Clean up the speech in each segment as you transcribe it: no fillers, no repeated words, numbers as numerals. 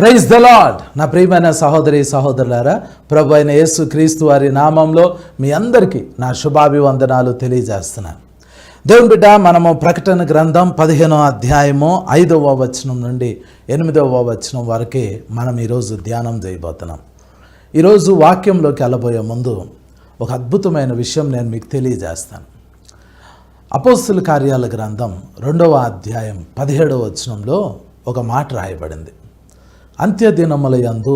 Praise the lord. నా ప్రియమైన సహోదరి సహోదరులారా, ప్రభు అయిన యేసు క్రీస్తు వారి నామంలో మీ అందరికీ నా శుభాభివందనాలు తెలియజేస్తున్నాను. దేవుని బిడ్డ, మనము ప్రకటన గ్రంథం 15వ అధ్యాయము 5వ వచనం నుండి 8వ వచనం వరకే మనం ఈరోజు ధ్యానం చేయబోతున్నాం. ఈరోజు వాక్యంలోకి వెళ్ళబోయే ముందు ఒక అద్భుతమైన విషయం నేను మీకు తెలియజేస్తాను. అపోస్తుల కార్యాల గ్రంథం 2వ అధ్యాయం 17వ వచనంలో ఒక మాట రాయబడింది. అంత్యదినములయందు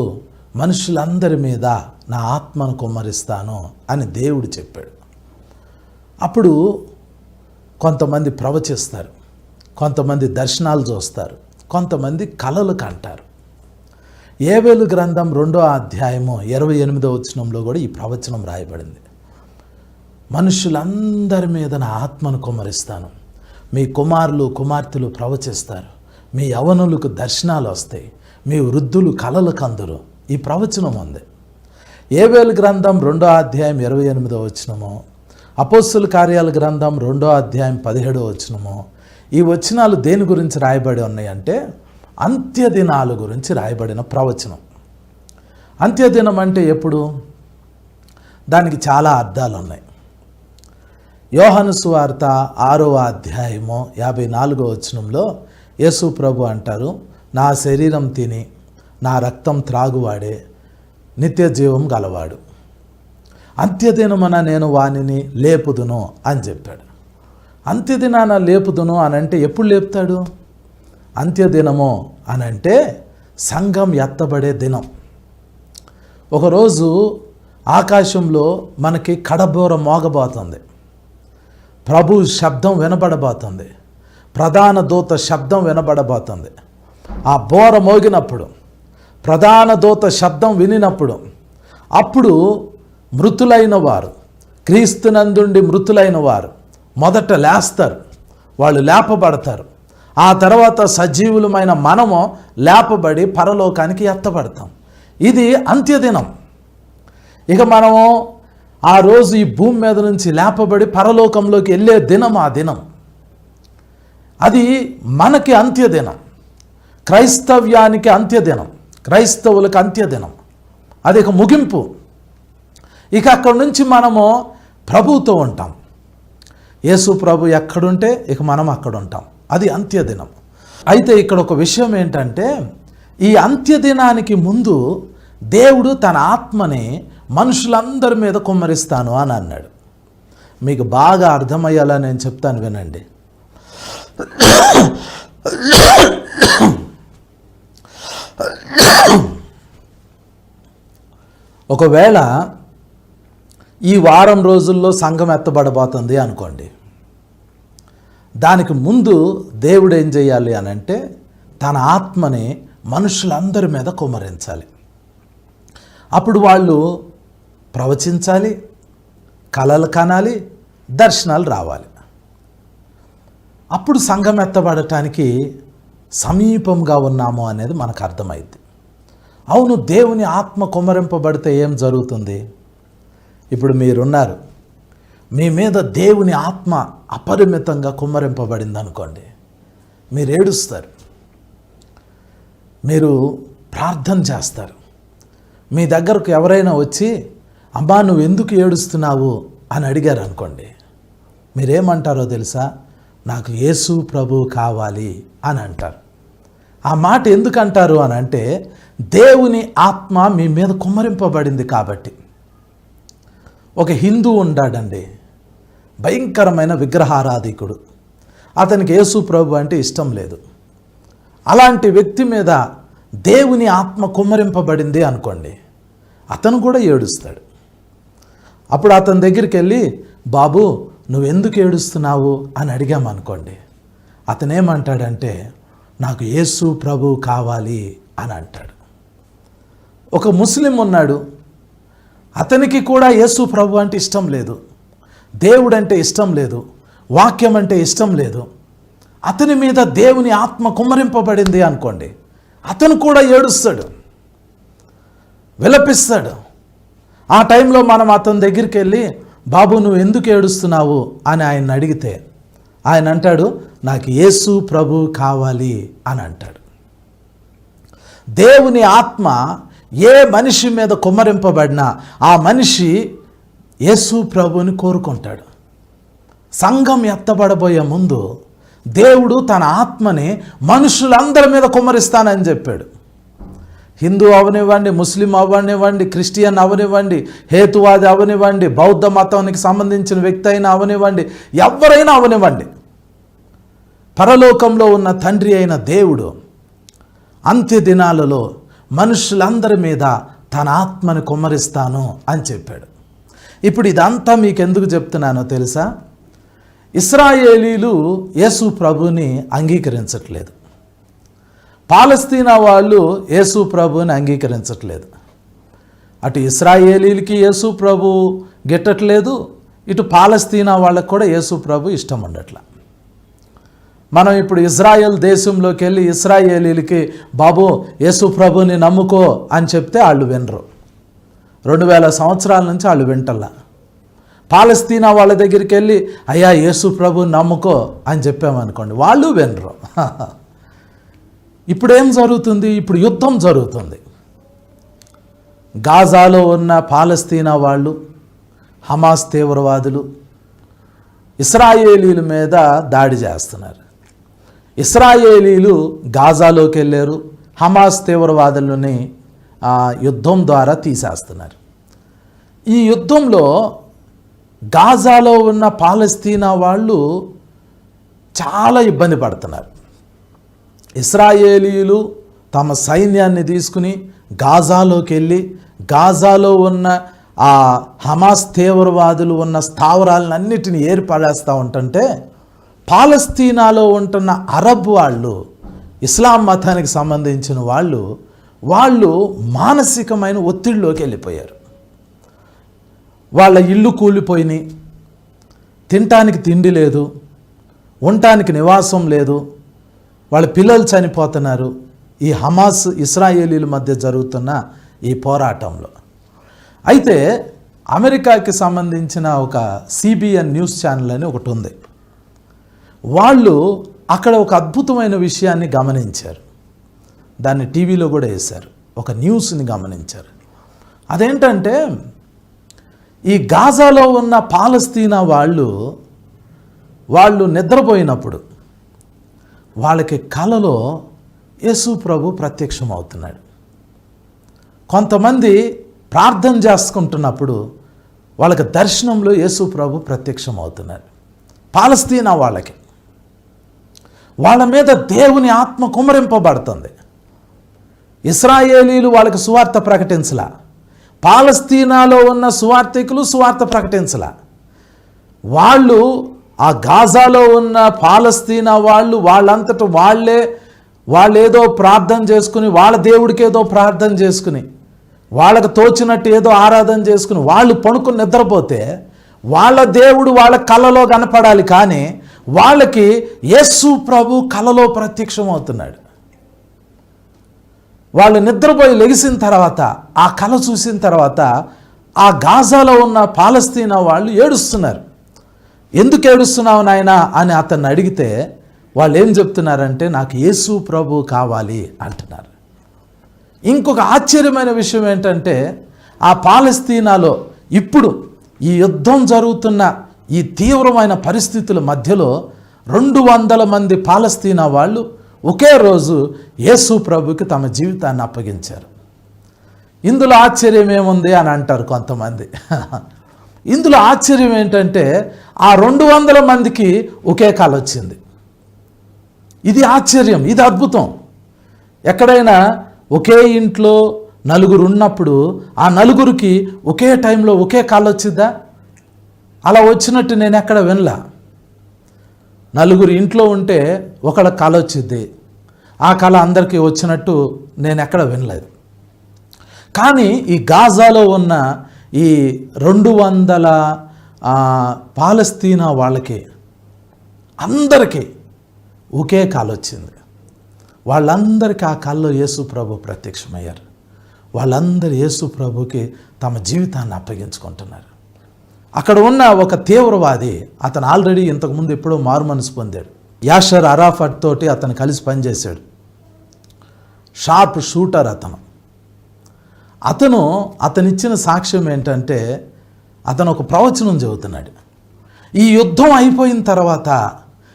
మనుషులందరి మీద నా ఆత్మను కుమ్మరిస్తాను అని దేవుడు చెప్పాడు. అప్పుడు కొంతమంది ప్రవచిస్తారు, కొంతమంది దర్శనాలు చూస్తారు, కొంతమంది కలలు కంటారు. యోవేలు గ్రంథం 2వ అధ్యాయము 28వ వచనంలో కూడా ఈ ప్రవచనం రాయబడింది. మనుషులందరి మీద నా ఆత్మను కుమ్మరిస్తాను, మీ కుమారులు కుమార్తెలు ప్రవచిస్తారు, మీ యవనులకు దర్శనాలు వస్తాయి, మీ వృద్ధులు కలలు కందురు. ఈ ప్రవచనం ఉంది. యోవేలు గ్రంథం 2వ అధ్యాయం 28వ వచనము, అపోస్తుల కార్యాల గ్రంథం 2వ అధ్యాయం 17వ వచనము. ఈ వచనాలు దేని గురించి రాయబడి ఉన్నాయంటే అంత్యదినాల గురించి రాయబడిన ప్రవచనం. అంత్యదినం అంటే ఎప్పుడు? దానికి చాలా అర్థాలు ఉన్నాయి. యోహాను సువార్త 6వ అధ్యాయము 54వ వచనంలో యేసు ప్రభు అంటారు, నా శరీరం తిని నా రక్తం త్రాగువాడే నిత్య జీవం గలవాడు, అంత్యదినమున నేను వానిని లేపుదును అని చెప్పాడు. అంత్యదినాన లేపుదును అని అంటే ఎప్పుడు లేపుతాడు? అంత్యదినము అని అంటే సంఘం ఎత్తబడే దినం. ఒకరోజు ఆకాశంలో మనకి కడబోర మోగబోతుంది, ప్రభు శబ్దం వినబడబోతుంది, ప్రధాన దూత శబ్దం వినబడబోతుంది. ఆ బోర మోగినప్పుడు, ప్రధాన దూత శబ్దం వినినప్పుడు, అప్పుడు మృతులైన వారు, క్రీస్తునందుండి మృతులైన వారు మొదట లేస్తారు, వాళ్ళు లేపబడతారు. ఆ తర్వాత సజీవులమైన మనము లేపబడి పరలోకానికి ఎత్తబడతాం. ఇది అంత్యదినం. ఇక మనము ఆ రోజు ఈ భూమి మీద నుంచి లేపబడి పరలోకంలోకి వెళ్ళే దినం ఆ దినం. అది మనకి అంత్యదినం, క్రైస్తవ్యానికి అంత్యదినం, క్రైస్తవులకు అంత్యదినం. అది ఇక ముగింపు. ఇక అక్కడి నుంచి మనము ప్రభువుతో ఉంటాం. యేసు ప్రభు ఎక్కడుంటే ఇక మనం అక్కడ ఉంటాం. అది అంత్యదినం. అయితే ఇక్కడ ఒక విషయం ఏంటంటే, ఈ అంత్యదినానికి ముందు దేవుడు తన ఆత్మని మనుషులందరి మీద కుమ్మరిస్తాను అని అన్నాడు. మీకు బాగా అర్థమయ్యేలా నేను చెప్తాను, వినండి. ఒకవేళ ఈ వారం రోజుల్లో సంఘం ఎత్తబడబోతుంది అనుకోండి. దానికి ముందు దేవుడు ఏం చేయాలి అని అంటే తన ఆత్మని మనుషులందరి మీద కుమ్మరించాలి. అప్పుడు వాళ్ళు ప్రవచించాలి, కలలు కనాలి, దర్శనాలు రావాలి. అప్పుడు సంఘం ఎత్తబడటానికి సమీపంగా ఉన్నాము అనేది మనకు అర్థమైంది. అవును, దేవుని ఆత్మ కుమ్మరింపబడితే ఏం జరుగుతుంది? ఇప్పుడు మీరున్నారు, మీ మీద దేవుని ఆత్మ అపరిమితంగా కుమ్మరింపబడింది అనుకోండి, మీరు ఏడుస్తారు, మీరు ప్రార్థన చేస్తారు. మీ దగ్గరకు ఎవరైనా వచ్చి అమ్మా నువ్వు ఎందుకు ఏడుస్తున్నావు అని అడిగారు అనుకోండి, మీరేమంటారో తెలుసా? నాకు యేసు ప్రభు కావాలి అని అంటారు. ఆ మాట ఎందుకు అంటారు అని అంటే దేవుని ఆత్మ మీ మీద కుమ్మరింపబడింది కాబట్టి. ఒక హిందూ ఉన్నాడండి, భయంకరమైన విగ్రహారాధికుడు. అతనికి యేసు ప్రభు అంటే ఇష్టం లేదు. అలాంటి వ్యక్తి మీద దేవుని ఆత్మ కుమ్మరింపబడింది అనుకోండి, అతను కూడా ఏడుస్తాడు. అప్పుడు అతని దగ్గరికి వెళ్ళి బాబు నువ్వెందుకు ఏడుస్తున్నావు అని అడిగామనుకోండి, అతనేమంటాడంటే నాకు యేసు ప్రభు కావాలి అని అంటాడు. ఒక ముస్లిం ఉన్నాడు, అతనికి కూడా యేసు ప్రభు అంటే ఇష్టం లేదు, దేవుడు అంటే ఇష్టం లేదు, వాక్యం అంటే ఇష్టం లేదు. అతని మీద దేవుని ఆత్మ కుమ్మరింపబడింది అనుకోండి, అతను కూడా ఏడుస్తాడు, విలపిస్తాడు. ఆ టైంలో మనం అతని దగ్గరికి వెళ్ళి బాబు నువ్వు ఎందుకు ఏడుస్తున్నావు అని ఆయన అడిగితే ఆయన అంటాడు నాకు యేసు ప్రభు కావాలి అని అంటాడు. దేవుని ఆత్మ ఏ మనిషి మీద కుమ్మరింపబడినా ఆ మనిషి యేసు ప్రభువుని కోరుకుంటాడు. సంఘం ఎత్తబడబోయే ముందు దేవుడు తన ఆత్మని మనుషులందరి మీద కుమ్మరిస్తానని చెప్పాడు. హిందూ అవనివ్వండి, ముస్లిం అవనివ్వండి, క్రిస్టియన్ అవనివ్వండి, హేతువాది అవనివ్వండి, బౌద్ధ మతానికి సంబంధించిన వ్యక్తి అయినా అవనివ్వండి, ఎవరైనా అవనివ్వండి, పరలోకంలో ఉన్న తండ్రి అయిన దేవుడు అంత్య దినాలలో మనుషులందరి మీద తన ఆత్మని కుమ్మరిస్తాను అని చెప్పాడు. ఇప్పుడు ఇదంతా మీకు ఎందుకు చెప్తున్నానో తెలుసా? ఇశ్రాయేలీలు యేసు ప్రభుని అంగీకరించట్లేదు, పాలస్తీనా వాళ్ళు యేసు ప్రభుని అంగీకరించట్లేదు. అటు ఇశ్రాయేలీలకి యేసు ప్రభు గిట్టట్లేదు, ఇటు పాలస్తీనా వాళ్ళకు కూడా యేసు ప్రభు ఇష్టం ఉండట్ల. మనం ఇప్పుడు ఇజ్రాయెల్ దేశంలోకి వెళ్ళి ఇశ్రాయేలీలకి బాబు యేసు ప్రభుని నమ్ముకో అని చెప్తే వాళ్ళు వినరు. 2000 సంవత్సరాల నుంచి వాళ్ళు వింటల్లా. పాలస్తీనా వాళ్ళ దగ్గరికి వెళ్ళి అయ్యా యేసు ప్రభుని నమ్ముకో అని చెప్పామనుకోండి, వాళ్ళు వినరు. ఇప్పుడు ఏం జరుగుతుంది? ఇప్పుడు యుద్ధం జరుగుతుంది. గాజాలో ఉన్న పాలస్తీనా వాళ్ళు, హమాస్ తీవ్రవాదులు ఇశ్రాయేలీల మీద దాడి చేస్తున్నారు. ఇశ్రాయేలీలు గాజాలోకి వెళ్ళారు, హమాస్ తీవ్రవాదులని యుద్ధం ద్వారా తీసేస్తున్నారు. ఈ యుద్ధంలో గాజాలో ఉన్న పాలస్తీనా వాళ్ళు చాలా ఇబ్బంది పడుతున్నారు. ఇశ్రాయేలీలు తమ సైన్యాన్ని తీసుకుని గాజాలోకి వెళ్ళి గాజాలో ఉన్న ఆ హమాస్ తీవ్రవాదులు ఉన్న స్థావరాలన్నిటిని ఏర్పడేస్తూ ఉంటుంటే పాలస్తీనాలో ఉంటున్న అరబ్ వాళ్ళు, ఇస్లాం మతానికి సంబంధించిన వాళ్ళు మానసికమైన ఒత్తిడిలోకి వెళ్ళిపోయారు. వాళ్ళ ఇల్లు కూలిపోయినాయి, తినటానికి తిండి లేదు, ఉండటానికి నివాసం లేదు, వాళ్ళ పిల్లలు చనిపోతున్నారు. ఈ హమాస్ ఇశ్రాయేలీల మధ్య జరుగుతున్న ఈ పోరాటంలో అయితే అమెరికాకి సంబంధించిన ఒక CBN న్యూస్ ఛానల్ అని ఒకటి ఉంది. వాళ్ళు అక్కడ ఒక అద్భుతమైన విషయాన్ని గమనించారు, దాన్ని టీవీలో కూడా వేశారు. ఒక న్యూస్ని గమనించారు. అదేంటంటే ఈ గాజాలో ఉన్న పాలస్తీనా వాళ్ళు నిద్రపోయినప్పుడు వాళ్ళకి కలలో యేసు ప్రభు ప్రత్యక్షమవుతున్నాడు. కొంతమంది ప్రార్థన చేసుకుంటున్నప్పుడు వాళ్ళకి దర్శనంలో యేసు ప్రభు ప్రత్యక్షమవుతున్నాడు. పాలస్తీనా వాళ్ళ మీద దేవుని ఆత్మ కుమ్మరింపబడుతుంది. ఇశ్రాయేలీలు వాళ్ళకి సువార్త ప్రకటించలా, పాలస్తీనాలో ఉన్న సువార్థికులు సువార్త ప్రకటించలా. వాళ్ళు ఆ గాజాలో ఉన్న పాలస్తీనా వాళ్ళంతట వాళ్ళేదో ప్రార్థన చేసుకుని, వాళ్ళ దేవుడికి ఏదో ప్రార్థన చేసుకుని, వాళ్ళకు తోచినట్టు ఏదో ఆరాధన చేసుకుని వాళ్ళు పడుకుని నిద్రపోతే వాళ్ళ దేవుడు వాళ్ళ కలలో కనపడాలి, కానీ వాళ్ళకి యేసు ప్రభు కలలో ప్రత్యక్షమవుతున్నాడు. వాళ్ళు నిద్రపోయి లెగిసిన తర్వాత ఆ కల చూసిన తర్వాత ఆ గాజాలో ఉన్న పాలస్తీనా వాళ్ళు ఏడుస్తున్నారు. ఎందుకు ఏడుస్తున్నావు నాయనా అని అతన్ని అడిగితే వాళ్ళు ఏం చెప్తున్నారంటే నాకు యేసు ప్రభు కావాలి అంటున్నారు. ఇంకొక ఆశ్చర్యమైన విషయం ఏంటంటే ఆ పాలస్తీనాలో ఇప్పుడు ఈ యుద్ధం జరుగుతున్న ఈ తీవ్రమైన పరిస్థితుల మధ్యలో 200 మంది పాలస్తీనా వాళ్ళు ఒకే రోజు యేసు ప్రభుకి తమ జీవితాన్ని అప్పగించారు. ఇందులో ఆశ్చర్యం ఏముంది అని అంటారు కొంతమంది. ఇందులో ఆశ్చర్యం ఏంటంటే ఆ 200 మందికి ఒకే కల వచ్చింది. ఇది ఆశ్చర్యం, ఇది అద్భుతం. ఎక్కడైనా ఒకే ఇంట్లో 4 ఉన్నప్పుడు ఆ 4కి ఒకే టైంలో ఒకే కళ వచ్చిద్దా? అలా వచ్చినట్టు నేను ఎక్కడ వినలా. 4 ఇంట్లో ఉంటే ఒకళ్ళ కళ వచ్చిద్ది, ఆ కళ అందరికీ వచ్చినట్టు నేను ఎక్కడ వినలేదు. కానీ ఈ గాజాలో ఉన్న ఈ 200 పాలస్తీనా వాళ్ళకి అందరికీ ఒకే కళ వచ్చింది. వాళ్ళందరికీ ఆ కళలో యేసు ప్రభు ప్రత్యక్షమయ్యారు. వాళ్ళందరూ యేసు ప్రభుకి తమ జీవితాన్ని అప్పగించుకుంటున్నారు. అక్కడ ఉన్న ఒక తీవ్రవాది, అతను ఆల్రెడీ ఇంతకుముందు ఎప్పుడో మారు మనసు పొందాడు. యాషర్ అరాఫత్ తోటి అతను కలిసి పనిచేశాడు. షార్ప్ షూటర్ అతనిచ్చిన సాక్ష్యం ఏంటంటే అతను ఒక ప్రవచనం చెబుతున్నాడు. ఈ యుద్ధం అయిపోయిన తర్వాత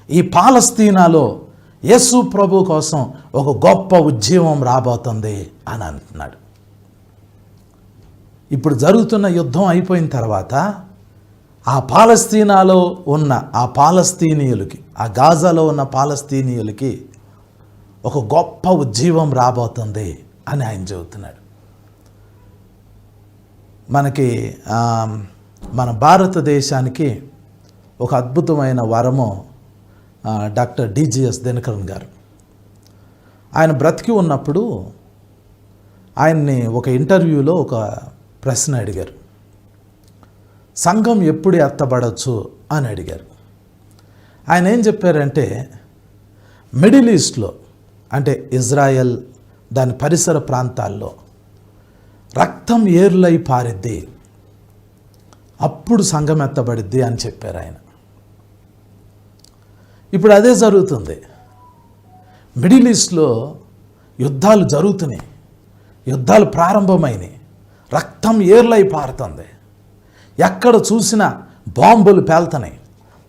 ఈ పాలస్తీనాలో యేసు ప్రభు కోసం ఒక గొప్ప ఉద్యమం రాబోతుంది అని అంటున్నాడు. ఇప్పుడు జరుగుతున్న యుద్ధం అయిపోయిన తర్వాత ఆ పాలస్తీనాలో ఉన్న ఆ పాలస్తీనీయులకి, ఆ గాజాలో ఉన్న పాలస్తీనీయులకి ఒక గొప్ప ఉద్యమం రాబోతుంది అని ఆయన చెబుతున్నాడు. మన భారతదేశానికి ఒక అద్భుతమైన వరము డాక్టర్ డిజిఎస్ దినకరన్ గారు. ఆయన బ్రతికి ఉన్నప్పుడు ఆయన్ని ఒక ఇంటర్వ్యూలో ఒక ప్రశ్న అడిగారు. సంఘం ఎప్పుడు ఎత్తబడచ్చు అని అడిగారు. ఆయన ఏం చెప్పారంటే, మిడిల్ ఈస్ట్లో అంటే ఇజ్రాయెల్ దాని పరిసర ప్రాంతాల్లో రక్తం ఏర్లై పారిద్ది, అప్పుడు సంఘం ఎత్తబడిద్ది అని చెప్పారు ఆయన. ఇప్పుడు అదే జరుగుతుంది. మిడిల్ ఈస్ట్లో యుద్ధాలు జరుగుతున్నాయి, యుద్ధాలు ప్రారంభమైనాయి, రక్తం ఏర్లై పారుతుంది. ఎక్కడ చూసినా బాంబులు పేలుతున్నాయి,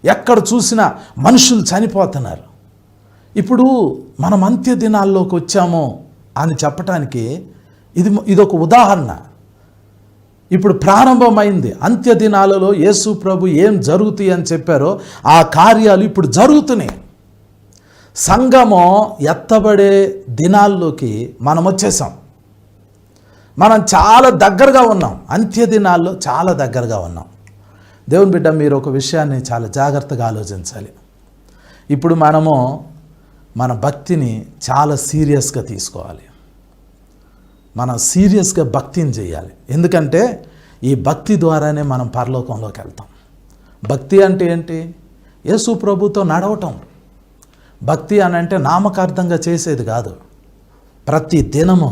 ఎక్కడ చూసినా మనుషులు చనిపోతున్నారు. ఇప్పుడు మనం అంత్య దినాల్లోకి వచ్చాము అని చెప్పటానికి ఇదొక ఉదాహరణ. ఇప్పుడు ప్రారంభమైంది. అంత్య దినాలలో యేసు ప్రభు ఏం జరుగుతాయి అని చెప్పారో ఆ కార్యాలు ఇప్పుడు జరుగుతున్నాయి. సంఘము ఎత్తబడే దినాల్లోకి మనం వచ్చేసాం. మనం చాలా దగ్గరగా ఉన్నాం, అంత్య దినాల్లో చాలా దగ్గరగా ఉన్నాం. దేవుని బిడ్డ, మీరు ఒక విషయాన్ని చాలా జాగ్రత్తగా ఆలోచించాలి. ఇప్పుడు మనము మన భక్తిని చాలా సీరియస్గా తీసుకోవాలి. మనం సీరియస్గా భక్తిని చేయాలి. ఎందుకంటే ఈ భక్తి ద్వారానే మనం పరలోకంలోకి వెళ్తాం. భక్తి అంటే ఏంటి? యేసు ప్రభుతో నడవటం. భక్తి అని అంటే నామకార్థంగా చేసేది కాదు. ప్రతి దినము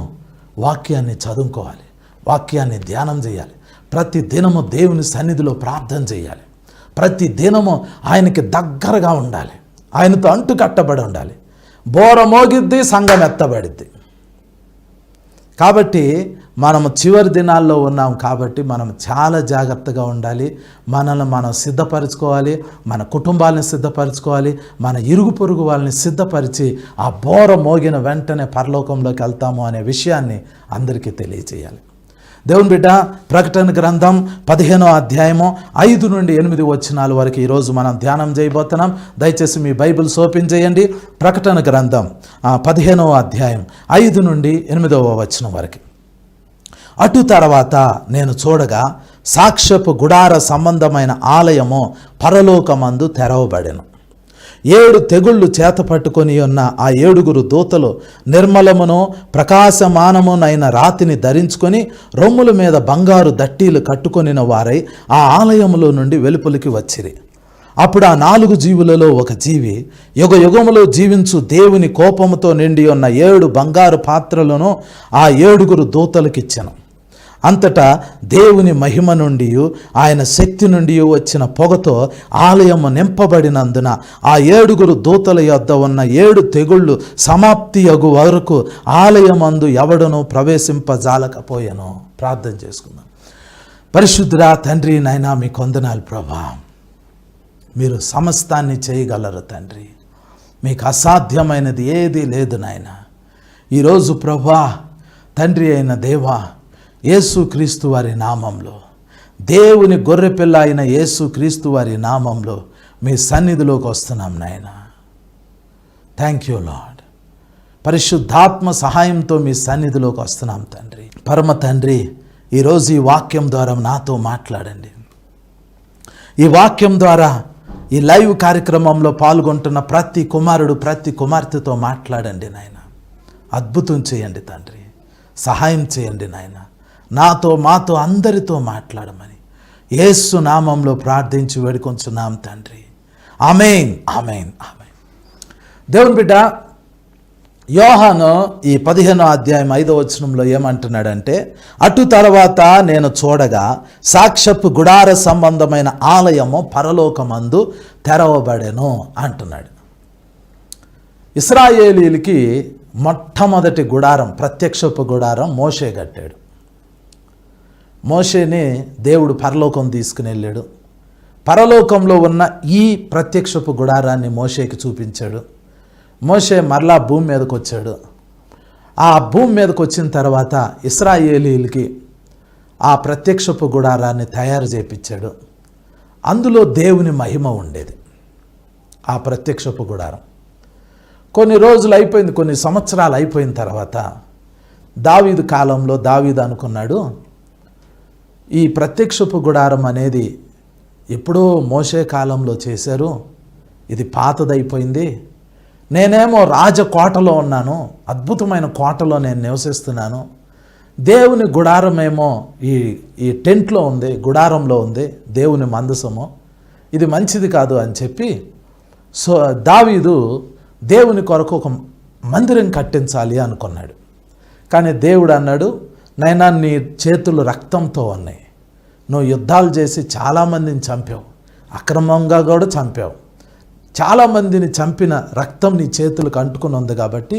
వాక్యాన్ని చదువుకోవాలి, వాక్యాన్ని ధ్యానం చేయాలి, ప్రతి దినము దేవుని సన్నిధిలో ప్రార్థన చేయాలి, ప్రతి దినము ఆయనకి దగ్గరగా ఉండాలి, ఆయనతో అంటు కట్టబడి ఉండాలి. బోర మోగిద్ది, సంఘం ఎత్తబడిద్ది. కాబట్టి మనము చివరి దినాల్లో ఉన్నాం కాబట్టి మనం చాలా జాగ్రత్తగా ఉండాలి. మనల్ని మనం సిద్ధపరచుకోవాలి, మన కుటుంబాలను సిద్ధపరచుకోవాలి, మన ఇరుగు పొరుగు వాళ్ళని సిద్ధపరిచి ఆ బోర మోగిన వెంటనే పరలోకంలోకి వెళ్తాము అనే విషయాన్ని అందరికీ తెలియజేయాలి. దేవుని బిడ్డ, ప్రకటన గ్రంథం 15వ అధ్యాయము 5 నుండి 8 వచనాల వరకు ఈరోజు మనం ధ్యానం చేయబోతున్నాం. దయచేసి మీ బైబిల్స్ ఓపెన్ చేయండి. ప్రకటన గ్రంథం 15వ అధ్యాయం 5 నుండి 8వ వచనం వరకు. అటు తర్వాత నేను చూడగా సాక్ష్యపు గుడార సంబంధమైన ఆలయము పరలోకమందు తెరవబడెను. 7 తెగుళ్ళు చేత పట్టుకొని ఉన్న ఆ 7 దూతలు నిర్మలమును ప్రకాశమానమునైన రాతిని ధరించుకొని రొమ్ముల మీద బంగారు దట్టీలు కట్టుకొనిన వారై ఆ ఆలయములో నుండి వెలుపలికి వచ్చిరి. అప్పుడు ఆ 4 జీవులలో ఒక జీవి యుగ యుగములో జీవించు దేవుని కోపముతో నిండి ఉన్న 7 బంగారు పాత్రలను ఆ 7 దూతలకిచ్చెను. అంతటా దేవుని మహిమ నుండి ఆయన శక్తి నుండి వచ్చిన పొగతో ఆలయము నింపబడినందున ఆ 7 దూతల యొద్ద ఉన్న 7 తెగుళ్ళు సమాప్తి అగు వరకు ఆలయమందు ఎవడనూ ప్రవేశింపజాలకపోయాను. ప్రార్థన చేసుకుందాం. పరిశుద్ధుడా తండ్రి, నాయనా మీకు వందనాలు ప్రభా. మీరు సమస్తాన్ని చేయగలరు తండ్రి. మీకు అసాధ్యమైనది ఏదీ లేదు నాయన. ఈరోజు ప్రభా తండ్రి అయిన దేవా, యేసుక్రీస్తు వారి నామంలో, దేవుని గొర్రెపిల్ల అయిన యేసుక్రీస్తు వారి నామంలో మీ సన్నిధిలోకి వస్తున్నాం నాయన. Thank you lord. పరిశుద్ధాత్మ సహాయంతో మీ సన్నిధిలోకి వస్తున్నాం తండ్రి. పరమ తండ్రి, ఈరోజు ఈ వాక్యం ద్వారా నాతో మాట్లాడండి. ఈ వాక్యం ద్వారా ఈ లైవ్ కార్యక్రమంలో పాల్గొంటున్న ప్రతి కుమారుడు, ప్రతి కుమార్తెతో మాట్లాడండి నాయన. అద్భుతం చేయండి తండ్రి. సహాయం చేయండి నాయన. నాతో, మాతో, అందరితో మాట్లాడమని యేసు నామంలో ప్రార్థించి వేడుకొంచున్నాం తండ్రి. ఆమేన్, ఆమేన్, ఆమేన్. దేవుని బిడ్డ, యోహాను ఈ 15వ అధ్యాయం 5వ వచనంలో ఏమంటున్నాడంటే, అటు తర్వాత నేను చూడగా సాక్ష్యపు గుడార సంబంధమైన ఆలయము పరలోకమందు తెరవబడెను అంటున్నాడు. ఇశ్రాయేలీలకి మొట్టమొదటి గుడారం, ప్రత్యక్షపు గుడారం మోషే కట్టాడు. మోషేని దేవుడు పరలోకం తీసుకుని వెళ్ళాడు. పరలోకంలో ఉన్న ఈ ప్రత్యక్షపు గుడారాన్ని మోషేకి చూపించాడు. మోషే మరలా భూమి మీదకి వచ్చాడు. ఆ భూమి మీదకి వచ్చిన తర్వాత ఇశ్రాయేలీయులకి ఆ ప్రత్యక్షపు గుడారాన్ని తయారు చేయించాడు. అందులో దేవుని మహిమ ఉండేది. ఆ ప్రత్యక్షపు గుడారం కొన్ని రోజులు అయిపోయింది, కొన్ని సంవత్సరాలు అయిపోయిన తర్వాత దావీదు కాలంలో దావీదు అనుకున్నాడు, ఈ ప్రత్యక్షపు గుడారం అనేది ఎప్పుడో మోషే కాలంలో చేశారు, ఇది పాతదైపోయింది. నేనేమో రాజకోటలో ఉన్నాను, అద్భుతమైన కోటలో నేను నివసిస్తున్నాను. దేవుని గుడారమేమో ఈ టెంట్లో ఉంది, గుడారంలో ఉంది దేవుని మందసము. ఇది మంచిది కాదు అని చెప్పి దావీదు దేవుని కొరకు ఒక మందిరం కట్టించాలి అనుకున్నాడు. కానీ దేవుడు అన్నాడు, నైనా నీ చేతులు రక్తంతో ఉన్నాయి, నువ్వు యుద్ధాలు చేసి చాలామందిని చంపావు, అక్రమంగా కూడా చంపావు, చాలామందిని చంపిన రక్తం నీ చేతులకు అంటుకుని ఉంది కాబట్టి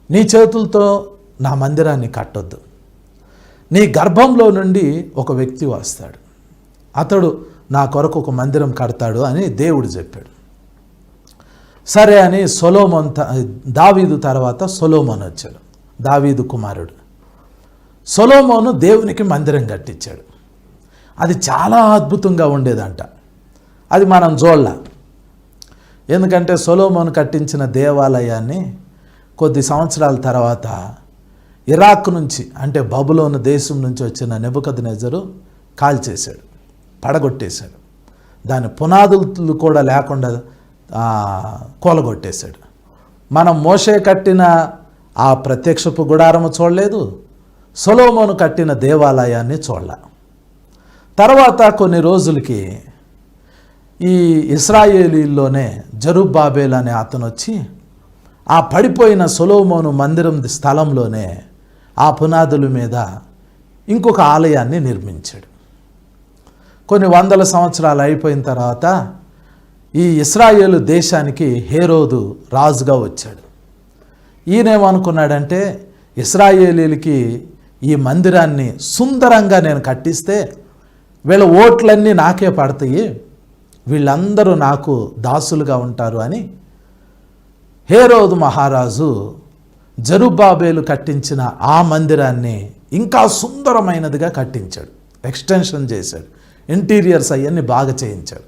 నీ చేతులతో నా మందిరాన్ని కట్టొద్దు. నీ గర్భంలో నుండి ఒక వ్యక్తి వస్తాడు, అతడు నా కొరకు ఒక మందిరం కడతాడు అని దేవుడు చెప్పాడు. సరే అని దావీదు తర్వాత సొలొమోను వచ్చాడు, దావీదు కుమారుడు. సొలొమోను దేవునికి మందిరం కట్టించాడు. అది చాలా అద్భుతంగా ఉండేదంట. అది మనం చూడలా. ఎందుకంటే సొలొమోను కట్టించిన దేవాలయాన్ని కొద్ది సంవత్సరాల తర్వాత ఇరాక్ నుంచి, అంటే బబులోను దేశం నుంచి వచ్చిన నెబుకద్నెజరు కాల్చేశాడు, పడగొట్టేశాడు. దాని పునాదులు కూడా లేకుండా కూలగొట్టేశాడు. మనం మోషే కట్టిన ఆ ప్రత్యక్షపు గుడారము చూడలేదు, సొలొమోను కట్టిన దేవాలయాన్ని చూడలే. తర్వాత కొన్ని రోజులకి ఈ ఇశ్రాయేలీల్లోనే జరుబ్బాబేల్ అనే అతను వచ్చి ఆ పడిపోయిన సొలొమోను మందిరం స్థలంలోనే ఆ పునాదుల మీద ఇంకొక ఆలయాన్ని నిర్మించాడు. కొన్ని వందల సంవత్సరాలు అయిపోయిన తర్వాత ఈ ఇశ్రాయేలు దేశానికి హేరోదు రాజుగా వచ్చాడు. ఈయనేమనుకున్నాడంటే, ఇశ్రాయేలీలకి ఈ మందిరాన్ని సుందరంగా నేను కట్టిస్తే వీళ్ళ ఓట్లన్నీ నాకే పడతాయి, వీళ్ళందరూ నాకు దాసులుగా ఉంటారు అని హేరోదు మహారాజు జరుబ్బాబేలు కట్టించిన ఆ మందిరాన్ని ఇంకా సుందరమైనదిగా కట్టించాడు, ఎక్స్టెన్షన్ చేశాడు, ఇంటీరియర్స్ అవన్నీ బాగా చేయించాడు.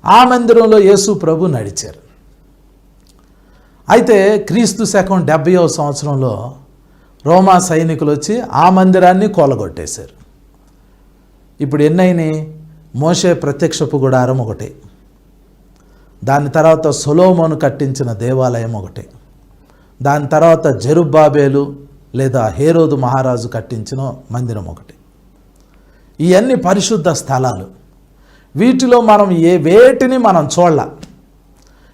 ఆ మందిరంలో యేసు ప్రభు నడిచారు. అయితే క్రీస్తు శకం 70వ సంవత్సరంలో రోమా సైనికులు వచ్చి ఆ మందిరాన్ని కూలగొట్టేశారు. ఇప్పుడు ఎన్నైనాయి? మోషే ప్రత్యక్షపు గుడారం ఒకటే, దాని తర్వాత సొలొమోను కట్టించిన దేవాలయం ఒకటే, దాని తర్వాత జరుబ్బాబేలు లేదా హేరోదు మహారాజు కట్టించిన మందిరం ఒకటి. ఇవన్నీ పరిశుద్ధ స్థలాలు. వీటిలో మనం వేటిని మనం చూడాల.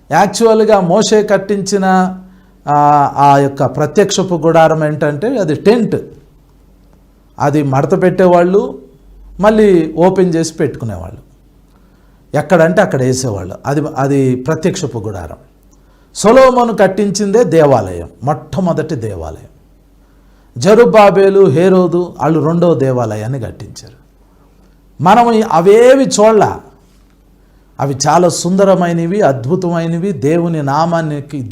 యాక్చువల్గా మోషే కట్టించిన ఆ యొక్క ప్రత్యక్షపు గుడారం ఏంటంటే అది టెంట్, అది మడత పెట్టేవాళ్ళు, మళ్ళీ ఓపెన్ చేసి పెట్టుకునేవాళ్ళు, ఎక్కడంటే అక్కడ వేసేవాళ్ళు. అది ప్రత్యక్షపు గుడారం. సొలొమోను కట్టించిందే దేవాలయం, మొట్టమొదటి దేవాలయం. జరుబ్బాబేలు హేరోదు వాళ్ళు రెండవ దేవాలయాన్ని కట్టించారు. మనం అవేవి చూడాల, అవి చాలా సుందరమైనవి, అద్భుతమైనవి,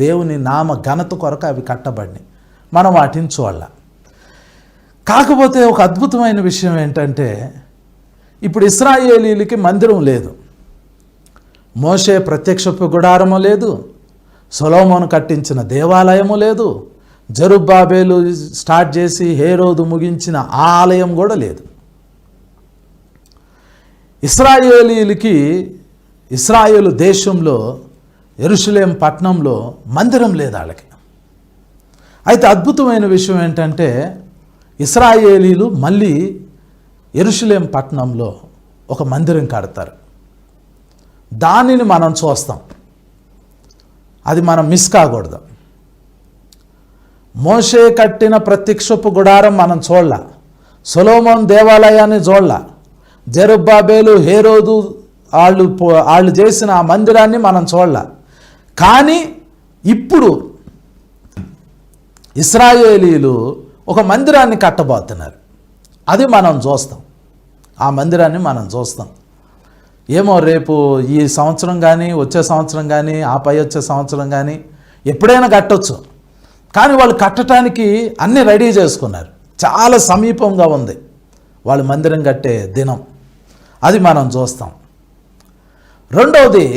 దేవుని నామ ఘనత కొరకు అవి కట్టబడినాయి. మనం వాటిని చూడాల. కాకపోతే ఒక అద్భుతమైన విషయం ఏంటంటే, ఇప్పుడు ఇశ్రాయేలీలకి మందిరం లేదు, మోషే ప్రత్యక్షపు గుడారము లేదు, సొలొమోను కట్టించిన దేవాలయము లేదు, జరుబ్బాబేలు స్టార్ట్ చేసి హేరోదు ముగించిన ఆ ఆలయం కూడా లేదు. ఇశ్రాయేలీలకి ఇశ్రాయేలు దేశంలో యెరూషలేం పట్టణంలో మందిరం లేదు వాళ్ళకి. అయితే అద్భుతమైన విషయం ఏంటంటే, ఇశ్రాయేలీలు మళ్ళీ యెరూషలేం పట్టణంలో ఒక మందిరం కడతారు. దానిని మనం చూస్తాం, అది మనం మిస్ కాకూడదు. మోషే కట్టిన ప్రత్యక్షపు గుడారం మనం చూడలా, సొలొమోను దేవాలయాన్ని చూడలా, జరుబ్బాబేలు హేరోదు వాళ్ళు చేసిన ఆ మందిరాన్ని మనం చూడలా. కానీ ఇప్పుడు ఇశ్రాయేలీలు ఒక మందిరాన్ని కట్టబోతున్నారు. అది మనం చూస్తాం. ఆ మందిరాన్ని మనం చూస్తాం. ఏమో రేపు ఈ సంవత్సరం కానీ, వచ్చే సంవత్సరం కానీ, ఆ పై వచ్చే సంవత్సరం కానీ ఎప్పుడైనా కట్టొచ్చు. కానీ వాళ్ళు కట్టడానికి అన్నీ రెడీ చేసుకున్నారు. చాలా సమీపంగా ఉంది వాళ్ళు మందిరం కట్టే దినం. అది మనం చూస్తాం. రెండవది,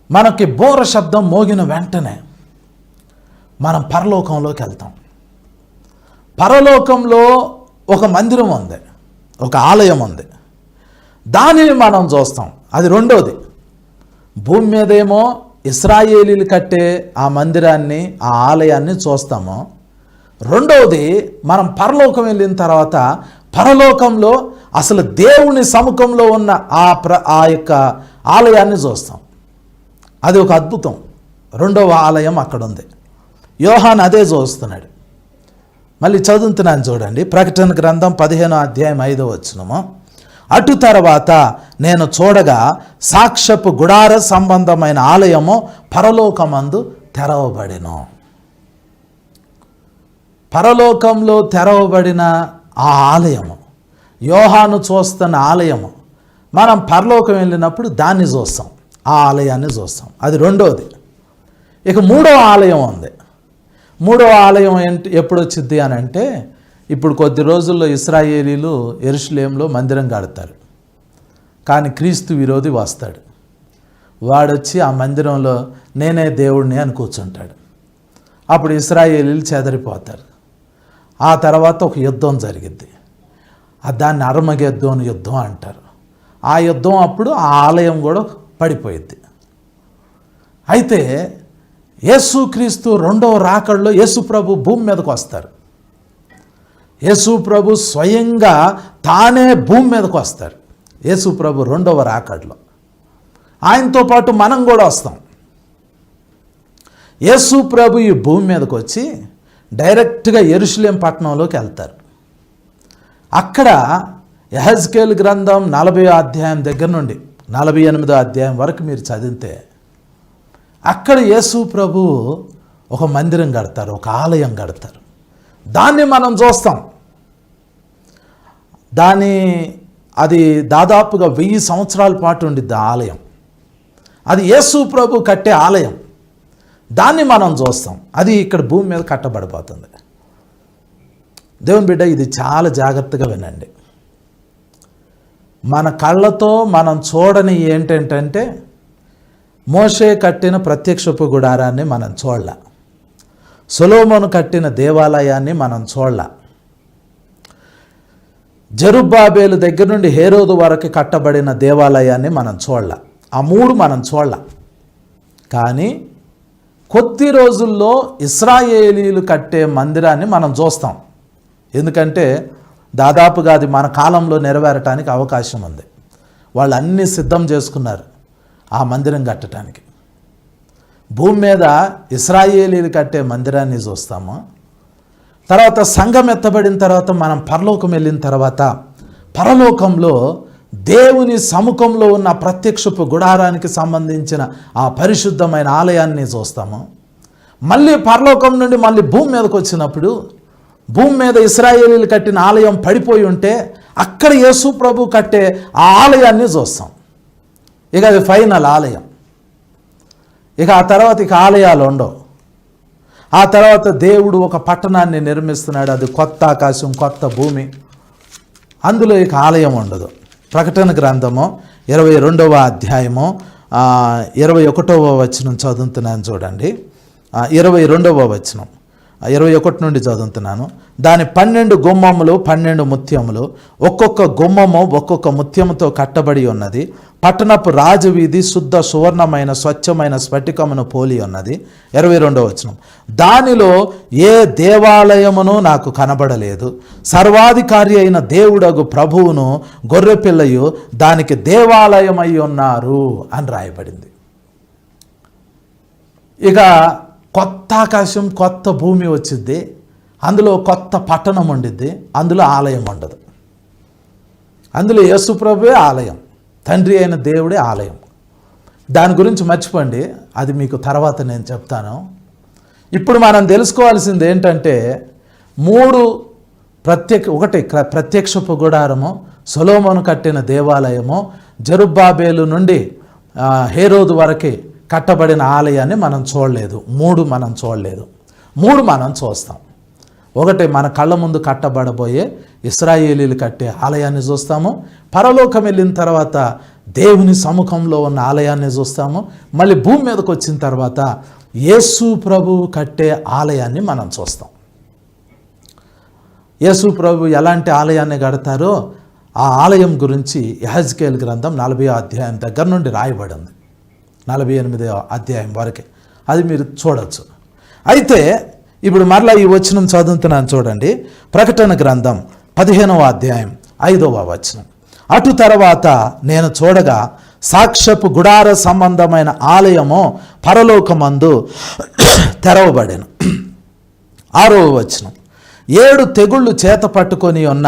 మనకి బోర శబ్దం మోగిన వెంటనే మనం పరలోకంలోకి వెళ్తాం. పరలోకంలో ఒక మందిరం ఉంది, ఒక ఆలయం ఉంది. దానిని మనం చూస్తాం. అది రెండోది. భూమి మీదేమో ఇశ్రాయేలీలు కట్టే ఆ మందిరాన్ని, ఆ ఆలయాన్ని చూస్తాము. రెండవది, మనం పరలోకం వెళ్ళిన తర్వాత పరలోకంలో అసలు దేవుని సముఖంలో ఉన్న ఆ యొక్క ఆలయాన్ని చూస్తాం. అది ఒక అద్భుతం. రెండవ ఆలయం అక్కడ ఉంది. యోహాను అదే చూస్తున్నాడు. మళ్ళీ చదువుతున్నాను చూడండి. ప్రకటన గ్రంథం 15వ అధ్యాయం 5వ వచనము. అటు తర్వాత నేను చూడగా సాక్ష్యపు గుడార సంబంధమైన ఆలయము పరలోకమందు తెరవబడెను. పరలోకంలో తెరవబడిన ఆ ఆలయము, యోహాను చూస్తున్న ఆలయము, మనం పరలోకం వెళ్ళినప్పుడు దాన్ని చూస్తాం. ఆ ఆలయాన్ని చూస్తాం. అది రెండోది. ఇక మూడవ ఆలయం ఉంది. మూడవ ఆలయం ఎప్పుడు వచ్చింది అని అంటే, ఇప్పుడు కొద్ది రోజుల్లో ఇశ్రాయేలీలు యెరూషలేములో మందిరం కడతారు. కానీ క్రీస్తు విరోధి వస్తాడు. వాడొచ్చి ఆ మందిరంలో నేనే దేవుడిని అని కూర్చుంటాడు. అప్పుడు ఇశ్రాయేలీలు చెదరిపోతారు. ఆ తర్వాత ఒక యుద్ధం జరిగిద్ది. దాన్ని అర్మగెద్దోను యుద్ధం అంటారు. ఆ యుద్ధం అప్పుడు ఆ ఆలయం కూడా పడిపోయిద్ది. అయితే యేసుక్రీస్తు రెండవ రాకడలో యేసు ప్రభు భూమి మీదకు వస్తారు. యేసు ప్రభు స్వయంగా తానే భూమి మీదకు వస్తారు. యేసు ప్రభు రెండవ రాకడలో ఆయనతో పాటు మనం కూడా వస్తాం. యేసు ప్రభు ఈ భూమి మీదకి వచ్చి డైరెక్ట్గా యెరూషలేం పట్టణంలోకి వెళ్తారు. అక్కడ యెహెజ్కేలు గ్రంథం 40వ అధ్యాయం దగ్గర నుండి 48వ అధ్యాయం వరకు మీరు చదివితే అక్కడ యేసు ప్రభు ఒక మందిరం కడతారు, ఒక ఆలయం కడతారు. దాన్ని మనం చూస్తాం. అది దాదాపుగా 1000 సంవత్సరాల పాటు ఉండిద్ది ఆ ఆలయం. అది యేసు ప్రభు కట్టే ఆలయం. దాన్ని మనం చూస్తాం. అది ఇక్కడ భూమి మీద కట్టబడిపోతుంది. దేవుని బిడ్డ, ఇది చాలా జాగ్రత్తగా వినండి. మన కళ్ళతో మనం చూడని ఏంటంటే, మోషే కట్టిన ప్రత్యక్షపు గుడారాన్ని మనం చూడలా, సొలొమోను కట్టిన దేవాలయాన్ని మనం చూడలా, జెరుబ్బాబేలు దగ్గర నుండి హేరోదు వరకు కట్టబడిన దేవాలయాన్ని మనం చూడలా. ఆ మూడు మనం చూడలా. కానీ కొద్ది రోజుల్లో ఇశ్రాయేలీలు కట్టే మందిరాన్ని మనం చూస్తాం. ఎందుకంటే దాదాపుగా అది మన కాలంలో నెరవేరటానికి అవకాశం ఉంది. వాళ్ళు అన్నీ సిద్ధం చేసుకున్నారు ఆ మందిరం కట్టడానికి. భూమి మీద ఇశ్రాయేలీలు కట్టే మందిరాన్ని చూస్తాము. తర్వాత సంఘం ఎత్తబడిన తర్వాత మనం పరలోకం వెళ్ళిన తర్వాత పరలోకంలో దేవుని సముఖంలో ఉన్న ప్రత్యక్షపు గుడారానికి సంబంధించిన ఆ పరిశుద్ధమైన ఆలయాన్ని చూస్తాము. మళ్ళీ పరలోకం నుండి మళ్ళీ భూమి మీదకి వచ్చినప్పుడు భూమి మీద ఇశ్రాయేలీలు కట్టిన ఆలయం పడిపోయి ఉంటే అక్కడ యేసు ప్రభు కట్టే ఆ ఆలయాన్ని చూస్తాం. ఇక అది ఫైనల్ ఆలయం. ఇక ఆ తర్వాత ఇక ఆలయాలు ఉండవు. ఆ తర్వాత దేవుడు ఒక పట్టణాన్ని నిర్మిస్తున్నాడు. అది కొత్త ఆకాశం, కొత్త భూమి. అందులో ఇక ఆలయం ఉండదు. ప్రకటన గ్రంథము 22వ అధ్యాయము 21వ వచనం చదువుతున్నాను చూడండి. 22వ వచనం 21 నుండి చదువుతున్నాను. దాని 12 గుమ్మములు 12 ముత్యములు, ఒక్కొక్క గుమ్మము ఒక్కొక్క ముత్యముతో కట్టబడి ఉన్నది. పట్టణపు రాజవీధి శుద్ధ సువర్ణమైన స్వచ్ఛమైన స్ఫటికమును పోలి ఉన్నది. 22వ వచనం. దానిలో ఏ దేవాలయమును నాకు కనబడలేదు. సర్వాధికారి అయిన దేవుడగు ప్రభువును గొర్రెపిల్లయు దానికి దేవాలయమై ఉన్నారు అని రాయబడింది. ఇక కొత్త ఆకాశం, కొత్త భూమి వచ్చిద్ది. అందులో కొత్త పట్టణం ఉండిద్ది. అందులో ఆలయం ఉండదు. అందులో యేసు ప్రభువే ఆలయం, తండ్రి అయిన దేవుడే ఆలయం. దాని గురించి మర్చిపోండి, అది మీకు తర్వాత నేను చెప్తాను. ఇప్పుడు మనం తెలుసుకోవాల్సింది ఏంటంటే ఒకటి ప్రత్యక్షపు గుడారము, సొలొమోను కట్టిన దేవాలయము, జెరుబ్బాబేలు నుండి హేరోదు వరకు కట్టబడిన ఆలయాన్ని మనం చూడలేదు. మనం చూడలేదు. మనం చూస్తాం. ఒకటి మన కళ్ళ ముందు కట్టబడబోయే ఇశ్రాయేలీలు కట్టే ఆలయాన్ని చూస్తాము. పరలోకం వెళ్ళిన తర్వాత దేవుని సముఖంలో ఉన్న ఆలయాన్ని చూస్తాము. మళ్ళీ భూమి మీదకి వచ్చిన తర్వాత యేసు ప్రభువు కట్టే ఆలయాన్ని మనం చూస్తాం. యేసు ప్రభు ఎలాంటి ఆలయాన్ని కడతారో ఆ ఆలయం గురించి యెహెజ్కేలు గ్రంథం 40వ అధ్యాయం దగ్గర నుండి రాయబడింది. 48వ అధ్యాయం వరకే అది మీరు చూడవచ్చు. అయితే ఇప్పుడు మరలా ఈ వచనం చదువుతున్నాను చూడండి. ప్రకటన గ్రంథం 15వ అధ్యాయం 5వ వచనం. అటు తర్వాత నేను చూడగా సాక్ష్యపు గుడార సంబంధమైన ఆలయము పరలోకమందు తెరవబడెను. 6వ వచనం. 7 తెగుళ్ళు చేత పట్టుకొని ఉన్న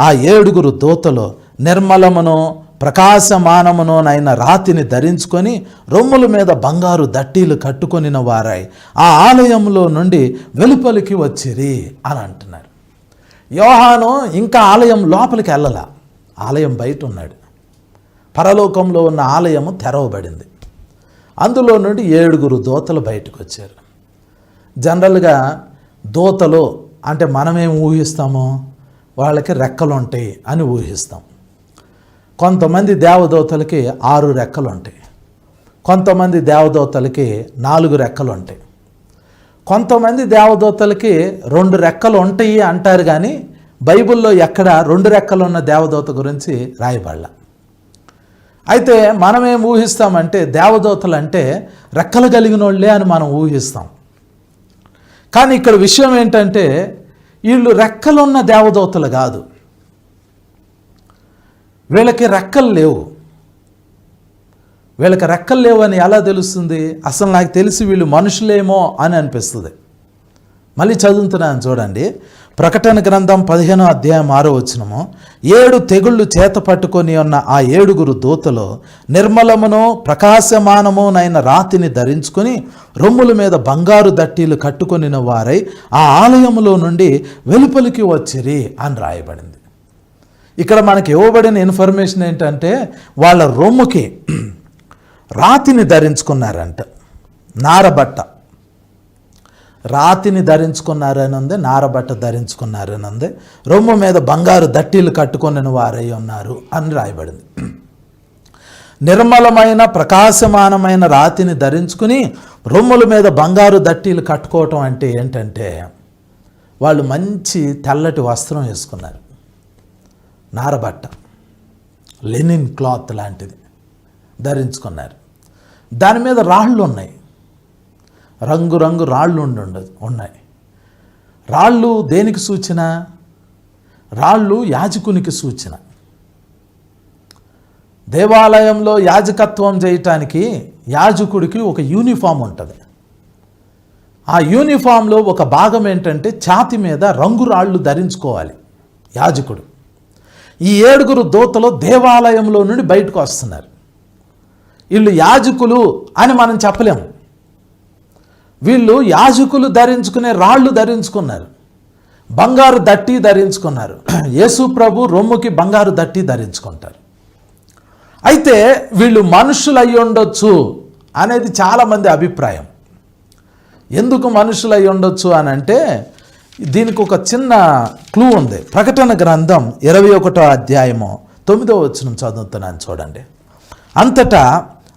ఆ 7 దూతలు నిర్మలమును ప్రకాశమానమునైన రాతిని ధరించుకొని రొమ్ముల మీద బంగారు దట్టీలు కట్టుకొనిన వారై ఆ ఆలయంలో నుండి వెలుపలికి వచ్చిరి అని అంటున్నారు. యోహాను ఇంకా ఆలయం లోపలికి వెళ్ళలా, ఆలయం బయట ఉన్నాడు. పరలోకంలో ఉన్న ఆలయము తెరవబడింది. అందులో నుండి 7 దూతలు బయటకు వచ్చారు. జనరల్గా దూతలు అంటే మనమేం ఊహిస్తామో వాళ్ళకి రెక్కలు ఉంటాయి అని ఊహిస్తాం. కొంతమంది దేవదూతలకి 6 రెక్కలు ఉంటాయి, కొంతమంది దేవదూతలకి 4 రెక్కలు ఉంటాయి, కొంతమంది దేవదూతలకి 2 రెక్కలు ఉంటాయి అంటారు. కానీ బైబిల్లో ఎక్కడ 2 రెక్కలు ఉన్న దేవదూత గురించి రాయబడలా. అయితే మనమేం ఊహిస్తామంటే దేవదూతలు అంటే రెక్కలు కలిగిన వాళ్ళే అని మనం ఊహిస్తాం. కానీ ఇక్కడ విషయం ఏంటంటే వీళ్ళు రెక్కలున్న దేవదూతలు కాదు. వీళ్ళకి రెక్కలు లేవు. వీళ్ళకి రెక్కలు లేవు అని ఎలా తెలుస్తుంది? అసలు నాకు తెలిసి వీళ్ళు మనుషులేమో అని అనిపిస్తుంది. మళ్ళీ చదువుతున్నాను చూడండి. ప్రకటన గ్రంథం 15వ అధ్యాయం 6వ వచనము. 7 తెగుళ్ళు చేత పట్టుకొని ఉన్న ఆ 7 దూతలు నిర్మలమును ప్రకాశమానమునైన రాతిని ధరించుకొని రొమ్ముల మీద బంగారు దట్టీలు కట్టుకొనిన వారై ఆ ఆలయములో నుండి వెలుపలికి వచ్చిరి అని రాయబడింది. ఇక్కడ మనకి ఇవ్వబడిన ఇన్ఫర్మేషన్ ఏంటంటే వాళ్ళ రొమ్ముకి రాతిని ధరించుకున్నారంట. నారబట్ట రాతిని ధరించుకున్నారని ఉంది, నారబట్ట ధరించుకున్నారని ఉంది. రొమ్ము మీద బంగారు దట్టీలు కట్టుకొని వారై ఉన్నారు అని రాయబడింది. నిర్మలమైన ప్రకాశమానమైన రాతిని ధరించుకుని రొమ్ముల మీద బంగారు దట్టీలు కట్టుకోవటం అంటే ఏంటంటే వాళ్ళు మంచి తెల్లటి వస్త్రం వేసుకున్నారు. నారబట్ట, లెనిన్ క్లాత్ లాంటిది ధరించుకున్నారు. దాని మీద రాళ్ళు ఉన్నాయి, రంగు రాళ్ళు ఉన్నాయి. రాళ్ళు దేనికి సూచన? రాళ్ళు యాజకునికి సూచన. దేవాలయంలో యాజకత్వం చేయటానికి యాజకుడికి ఒక యూనిఫామ్ ఉంటుంది. ఆ యూనిఫామ్లో ఒక భాగం ఏంటంటే ఛాతి మీద రంగు రాళ్ళు ధరించుకోవాలి యాజకుడు. ఈ 7 దూతలు దేవాలయంలో నుండి బయటకు వస్తున్నారు. వీళ్ళు యాజకులు అని మనం చెప్పలేము. వీళ్ళు యాజకులు ధరించుకునే రాళ్ళు ధరించుకున్నారు, బంగారు దట్టి ధరించుకున్నారు. యేసు ప్రభు రొమ్ముకి బంగారు దట్టి ధరించుకుంటారు. అయితే వీళ్ళు మనుషులు అయి ఉండొచ్చు అనేది చాలామంది అభిప్రాయం. ఎందుకు మనుషులు అయి ఉండొచ్చు అని అంటే దీనికి ఒక చిన్న క్లూ ఉంది. ప్రకటన గ్రంథం 21వ అధ్యాయము 9వ వచనం చదువుతున్నాను చూడండి. అంతటా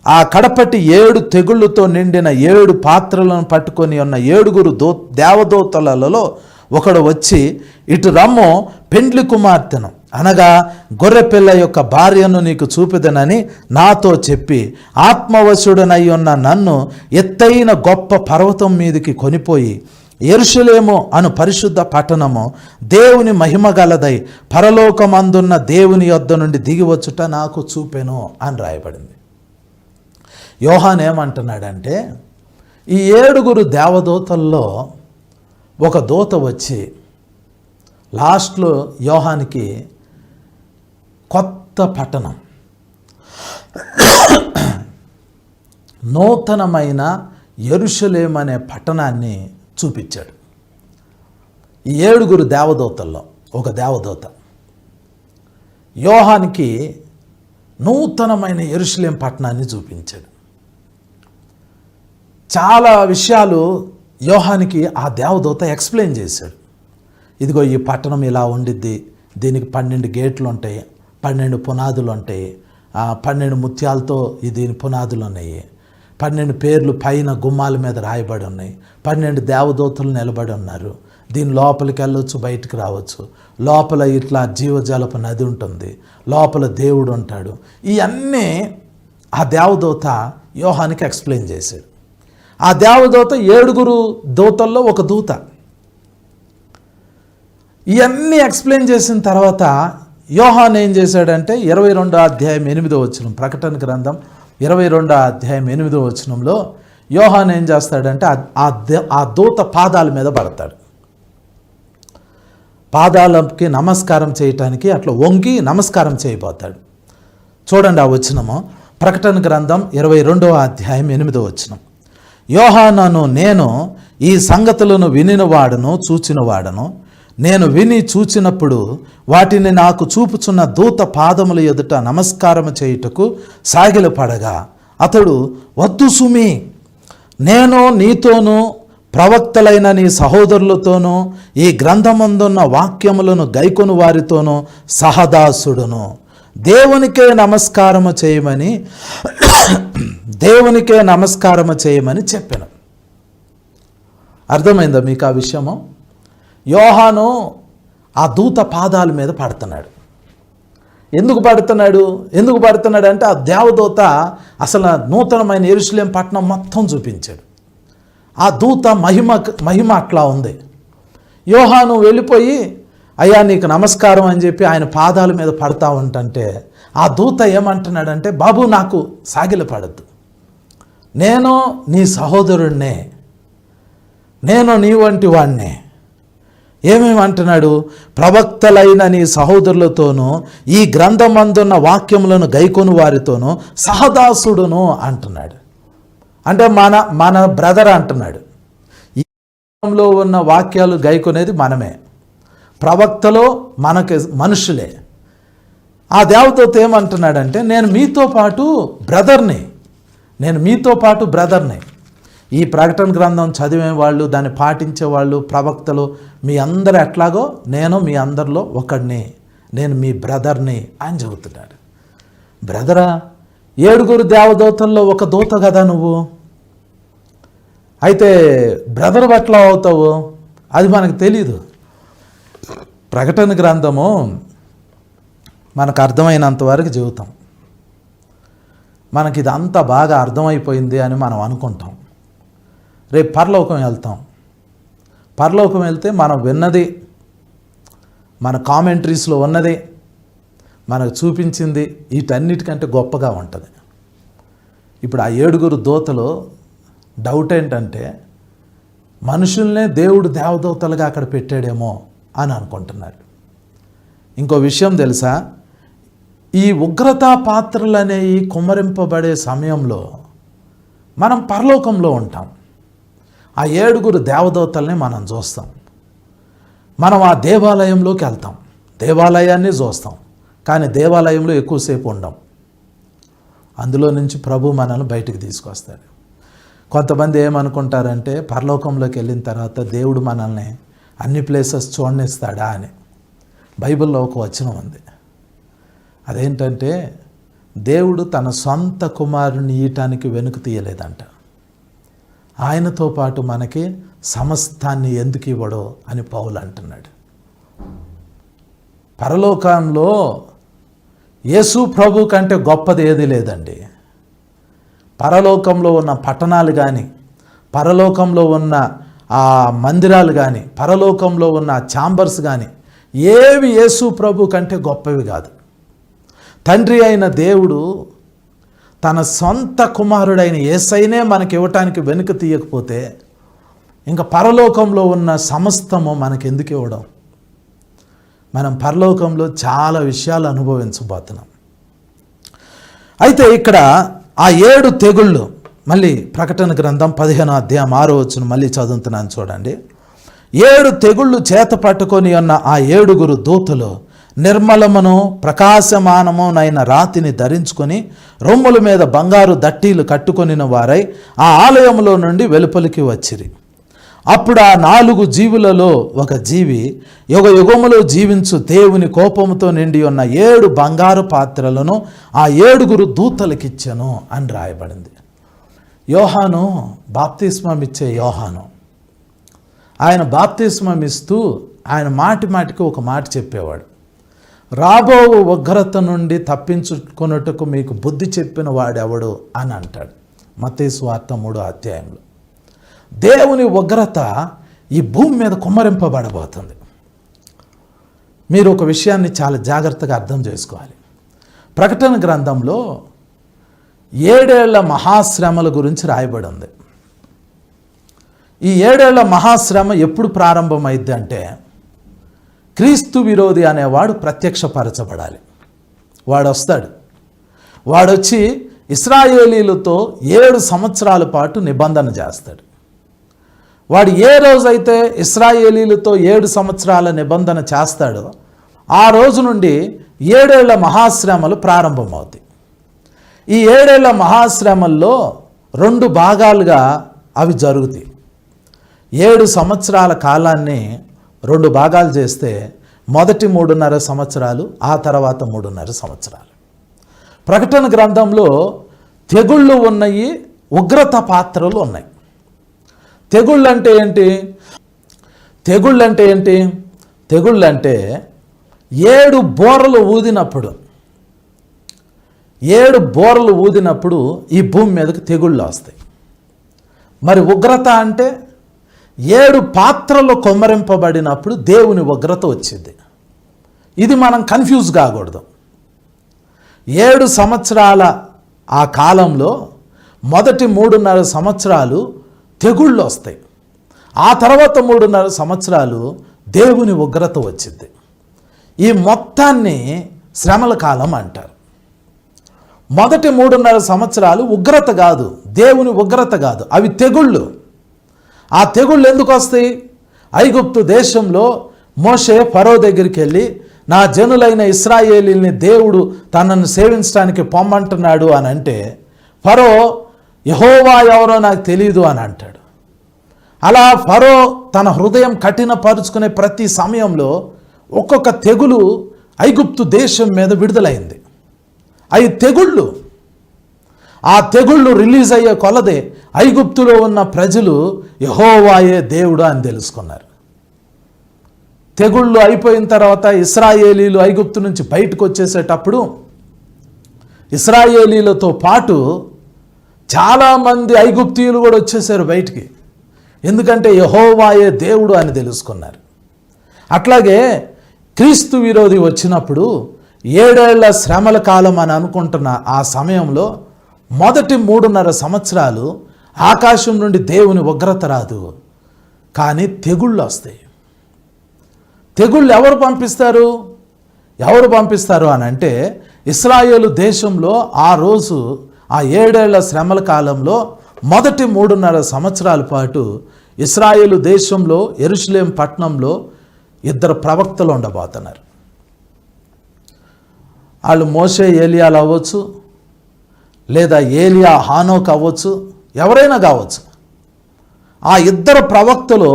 ఆ కడపటి 7 తెగుళ్ళతో నిండిన 7 పాత్రలను పట్టుకొని ఉన్న 7 దేవదూతలలో ఒకడు వచ్చి, ఇటు రమ్ము, పెండ్లి కుమార్తెను అనగా గొర్రెపిల్ల యొక్క భార్యను నీకు చూపెదనని నాతో చెప్పి ఆత్మవశుడనై ఉన్న నన్ను ఎత్తైన గొప్ప పర్వతం మీదకి కొనిపోయి యెరూషలేము అను పరిశుద్ధ పట్టణము దేవుని మహిమ గలదై పరలోకమందున్న దేవుని యొద్ద నుండి దిగివచ్చుట నాకు చూపెను అని రాయబడింది. యోహాన్ ఏమంటున్నాడంటే ఈ 7 దేవదూతల్లో ఒక దూత వచ్చి లాస్ట్లో యోహానికి కొత్త పట్టణం, నూతనమైన యెరూషలేము అనే పట్టణాన్ని చూపించాడు. ఈ 7 దేవదూతల్లో ఒక దేవదూత యోహానికి నూతనమైన యెరూషలేం పట్టణాన్ని చూపించాడు. చాలా విషయాలు యోహానికి ఆ దేవదూత ఎక్స్ప్లెయిన్ చేశాడు. ఇదిగో ఈ పట్టణం ఇలా ఉండిద్ది, దీనికి 12 గేట్లు ఉంటాయి, 12 పునాదులు ఉంటాయి, 12 ముత్యాలతో దీని పునాదులు ఉన్నాయి, 12 పేర్లు పైన గుమ్మాల మీద రాయబడి ఉన్నాయి, 12 దేవదూతలు నిలబడి ఉన్నారు, దీని లోపలికి వెళ్ళొచ్చు, బయటికి రావచ్చు, లోపల ఇట్లా జీవజలపు నది ఉంటుంది, లోపల దేవుడు ఉంటాడు. ఇవన్నీ ఆ దేవదూత యోహానికి ఎక్స్ప్లెయిన్ చేశాడు. ఆ దేవదూత 7 దూతల్లో ఒక దూత. ఇవన్నీ ఎక్స్ప్లెయిన్ చేసిన తర్వాత యోహాన్ ఏం చేశాడంటే 22వ అధ్యాయం 8వ వచనం, ప్రకటన గ్రంథం 22వ అధ్యాయం 8వ వచనంలో యోహాన్ ఏం చేస్తాడంటే ఆ దూత పాదాల మీద పడతాడు. పాదాలకి నమస్కారం చేయటానికి అట్లా వంగి నమస్కారం చేయబోతాడు. చూడండి ఆ వచనము, ప్రకటన గ్రంథం 22వ అధ్యాయం 8వ వచనం. యోహానను నేను ఈ సంగతులను వినినవాడను చూచినవాడను. నేను విని చూచినప్పుడు వాటిని నాకు చూపుచున్న దూత పాదముల ఎదుట నమస్కారం చేయుటకు సాగిలపడగా అతడు, వద్దు సుమి, నేను నీతోనూ ప్రవక్తలైన నీ సహోదరులతోనూ ఈ గ్రంథమందున్న వాక్యములను గైకొను వారితోనూ సహదాసుడును, దేవునికే నమస్కారము చేయమని చెప్పాను. అర్థమైందా మీకు ఆ విషయము? యోహాను ఆ దూత పాదాల మీద పడుతున్నాడు. ఎందుకు పడుతున్నాడు అంటే ఆ దేవదూత అసలు నూతనమైన యెరూషలేం పట్టణం మొత్తం చూపించాడు. ఆ దూత మహిమ అట్లా ఉంది. యోహాను వెళ్ళిపోయి, అయ్యా నీకు నమస్కారం అని చెప్పి ఆయన పాదాల మీద పడతా ఉంటుంటే ఆ దూత ఏమంటున్నాడంటే, బాబు నాకు సాగిలపడద్దు, నేను నీ సహోదరుణ్ణే, నేను నీ వంటి వాణ్ణే. ఏమేమంటున్నాడు? ప్రవక్తలైన నీ సహోదరులతోనూ ఈ గ్రంథమందున్న వాక్యములను గైకొను వారితోనూ సహదాసుడును అంటున్నాడు. అంటే మన బ్రదర్ అంటున్నాడు. ఈ గ్రంథంలో ఉన్న వాక్యాలు గైకొనేది మనమే, ప్రవక్తలో మనకి మనుషులే. ఆ దేవదూత ఏమంటున్నాడంటే, నేను మీతో పాటు బ్రదర్ని. ఈ ప్రకటన గ్రంథం చదివేవాళ్ళు, దాన్ని పాటించేవాళ్ళు, ప్రవక్తలు, మీ అందరూ ఎట్లాగో నేను మీ అందరిలో ఒకడిని, నేను మీ బ్రదర్ని అని చెబుతున్నాడు. బ్రదరా? 7 దేవదూతల్లో ఒక దూత కదా నువ్వు, అయితే బ్రదర్ ఎట్లా అవుతావు? అది మనకు తెలీదు. ప్రకటన గ్రంథము మనకు అర్థమైనంత వరకు చెబుతాం. మనకి ఇదంతా బాగా అర్థమైపోయింది అని మనం అనుకుంటాం. రేపు పరలోకం వెళ్తాం. పరలోకం వెళ్తే మనం విన్నది, మన కామెంటరీస్లో ఉన్నది, మనకు చూపించింది వీటన్నిటికంటే గొప్పగా ఉంటుంది. ఇప్పుడు ఆ 7 దూతలు డౌట్ ఏంటంటే, మనుషుల్నే దేవుడు దేవదూతలుగా అక్కడ పెట్టాడేమో అని అనుకుంటున్నాడు. ఇంకో విషయం తెలుసా? ఈ ఉగ్రతా పాత్రలు అనేవి కుమ్మరింపబడే సమయంలో మనం పరలోకంలో ఉంటాం. ఆ 7 దేవదూతల్ని మనం చూస్తాం. మనం ఆ దేవాలయంలోకి వెళ్తాం, దేవాలయాన్ని చూస్తాం, కానీ దేవాలయంలో ఎక్కువసేపు ఉండం. అందులో నుంచి ప్రభు మనల్ని బయటికి తీసుకొస్తాడు. కొంతమంది ఏమనుకుంటారంటే, పరలోకంలోకి వెళ్ళిన తర్వాత దేవుడు మనల్ని అన్ని ప్లేసెస్ చూడనిస్తాడా అని. బైబిల్లో ఒక వచనం ఉంది. అదేంటంటే, దేవుడు తన సొంత కుమారుని ఇయటానికి వెనుక తీయలేదంట. ఆయనతో పాటు మనకి సమస్తాన్ని ఎందుకు ఇవ్వడో అని పౌలు అంటున్నాడు. పరలోకంలో యేసు ప్రభు కంటే గొప్పది ఏది లేదండి. పరలోకంలో ఉన్న పట్టణాలు కానీ, పరలోకంలో ఉన్న ఆ మందిరాలు కానీ, పరలోకంలో ఉన్న ఛాంబర్స్ కానీ ఏవి యేసు ప్రభు కంటే గొప్పవి కాదు. తండ్రి అయిన దేవుడు తన సొంత కుమారుడైన యేసయ్యనే మనకి ఇవ్వటానికి వెనుక తీయకపోతే ఇంకా పరలోకంలో ఉన్న సమస్తము మనకి ఎందుకు ఇవ్వడం? మనం పరలోకంలో చాలా విషయాలు అనుభవించబోతున్నాం. అయితే ఇక్కడ ఆ 7 తెగుళ్ళు మళ్ళీ ప్రకటన గ్రంథం 15వ అధ్యాయం 6వ వచనం మళ్ళీ చదువుతున్నాను చూడండి. 7 తెగుళ్ళు చేత పట్టుకొని ఉన్న ఆ 7 దూతలు నిర్మలమును ప్రకాశమానమునైన రాతిని ధరించుకొని రొమ్ముల మీద బంగారు దట్టీలు కట్టుకొనిన వారై ఆ ఆలయంలో నుండి వెలుపలికి వచ్చిరి. అప్పుడు ఆ 4 జీవులలో ఒక జీవి యుగ యుగములో జీవించు దేవుని కోపముతో నిండి ఉన్న 7 బంగారు పాత్రలను ఆ 7 దూతలకిచ్చెను అని రాయబడింది. యోహాను బాప్తిస్మం ఇచ్చే యోహాను, ఆయన బాప్తిస్మం ఇస్తూ ఆయన మాటి మాటికి ఒక మాట చెప్పేవాడు. రాబో ఉగ్రత నుండి తప్పించుకొనుటకు మీకు బుద్ధి చెప్పిన వాడెవడు అని అంటాడు మత్తయి సువార్త 3వ అధ్యాయంలో. దేవుని ఉగ్రత ఈ భూమి మీద కుమ్మరింపబడబోతుంది. మీరు ఒక విషయాన్ని చాలా జాగ్రత్తగా అర్థం చేసుకోవాలి. ప్రకటన గ్రంథంలో 7 ఏళ్ల మహాశ్రమల గురించి రాయబడి ఉంది. ఈ 7 ఏళ్ల మహాశ్రమ ఎప్పుడు ప్రారంభమైంది అంటే, క్రీస్తు విరోధి అనేవాడు ప్రత్యక్షపరచబడాలి. వాడు వస్తాడు. వాడొచ్చి ఇశ్రాయేలీలతో 7 సంవత్సరాల పాటు నిబంధన చేస్తాడు. వాడు ఏ రోజైతే ఇశ్రాయేలీలతో 7 సంవత్సరాల నిబంధన చేస్తాడో ఆ రోజు నుండి 7 ఏళ్ల మహాశ్రమలు ప్రారంభమవుతాయి. ఈ 7 ఏళ్ల మహాశ్రమల్లో 2 భాగాలుగా అవి జరుగుతాయి. 7 సంవత్సరాల కాలాన్ని 2 భాగాలు చేస్తే మొదటి 3.5 సంవత్సరాలు, ఆ తర్వాత 3.5 సంవత్సరాలు. ప్రకటన గ్రంథంలో తెగుళ్ళు ఉన్నాయి, ఉగ్రత పాత్రలు ఉన్నాయి. తెగుళ్ళు అంటే ఏంటి? తెగుళ్ళంటే 7 బోరలు ఊదినప్పుడు, 7 బోరలు ఊదినప్పుడు ఈ భూమి మీదకి తెగుళ్ళు వస్తాయి. మరి ఉగ్రత అంటే 7 పాత్రలు కొమ్మరింపబడినప్పుడు దేవుని ఉగ్రత వచ్చింది. ఇది మనం కన్ఫ్యూజ్ కాకూడదు. 7 సంవత్సరాల ఆ కాలంలో మొదటి 3.5 సంవత్సరాలు తెగుళ్ళు వస్తాయి. ఆ తర్వాత 3.5 సంవత్సరాలు దేవుని ఉగ్రత వచ్చింది. ఈ మొత్తాన్ని శ్రమల కాలం అంటారు. మొదటి 3.5 సంవత్సరాలు ఉగ్రత కాదు, దేవుని ఉగ్రత కాదు, అవి తెగుళ్ళు. ఆ తెగుళ్ళు ఎందుకు వస్తాయి? ఐగుప్తు దేశంలో మోషే ఫరో దగ్గరికి వెళ్ళి, నా జనులైన ఇశ్రాయేలీల్ని దేవుడు తనను సేవించడానికి పొమ్మంటున్నాడు అని అంటే, ఫరో యెహోవా ఎవరో నాకు తెలియదు అని అంటాడు. అలా ఫరో తన హృదయం కఠినపరుచుకునే ప్రతి సమయంలో ఒక్కొక్క తెగులు ఐగుప్తు దేశం మీద విడుదలైంది. అవి తెగుళ్ళు. ఆ తెగుళ్ళు రిలీజ్ అయ్యే కొలదే ఐగుప్తులో ఉన్న ప్రజలు యెహోవాయే దేవుడు అని తెలుసుకున్నారు. తెగుళ్ళు అయిపోయిన తర్వాత ఇశ్రాయేలీలు ఐగుప్తు నుంచి బయటకు వచ్చేసేటప్పుడు ఇశ్రాయేలీలతో పాటు చాలామంది ఐగుప్తీయులు కూడా వచ్చేసారు బయటికి. ఎందుకంటే యెహోవాయే దేవుడు అని తెలుసుకున్నారు. అట్లాగే క్రీస్తు విరోధి వచ్చినప్పుడు 7 ఏళ్ల శ్రమల కాలం అని అనుకుంటున్న ఆ సమయంలో మొదటి 3.5 సంవత్సరాలు ఆకాశం నుండి దేవుని ఉగ్రత రాదు, కానీ తెగుళ్ళు వస్తాయి. తెగుళ్ళు ఎవరు పంపిస్తారు అని అంటే, ఇశ్రాయేలు దేశంలో ఆ రోజు ఆ 7 ఏళ్ల శ్రమల కాలంలో మొదటి 3.5 సంవత్సరాల పాటు ఇశ్రాయేలు దేశంలో యెరూషలేం పట్టణంలో 2 ప్రవక్తలు ఉండబోతున్నారు. వాళ్ళు మోషే ఏలియాలు అవ్వచ్చు, లేదా ఏలియా హానోక్ అవ్వచ్చు, ఎవరైనా కావచ్చు. ఆ 2 ప్రవక్తలు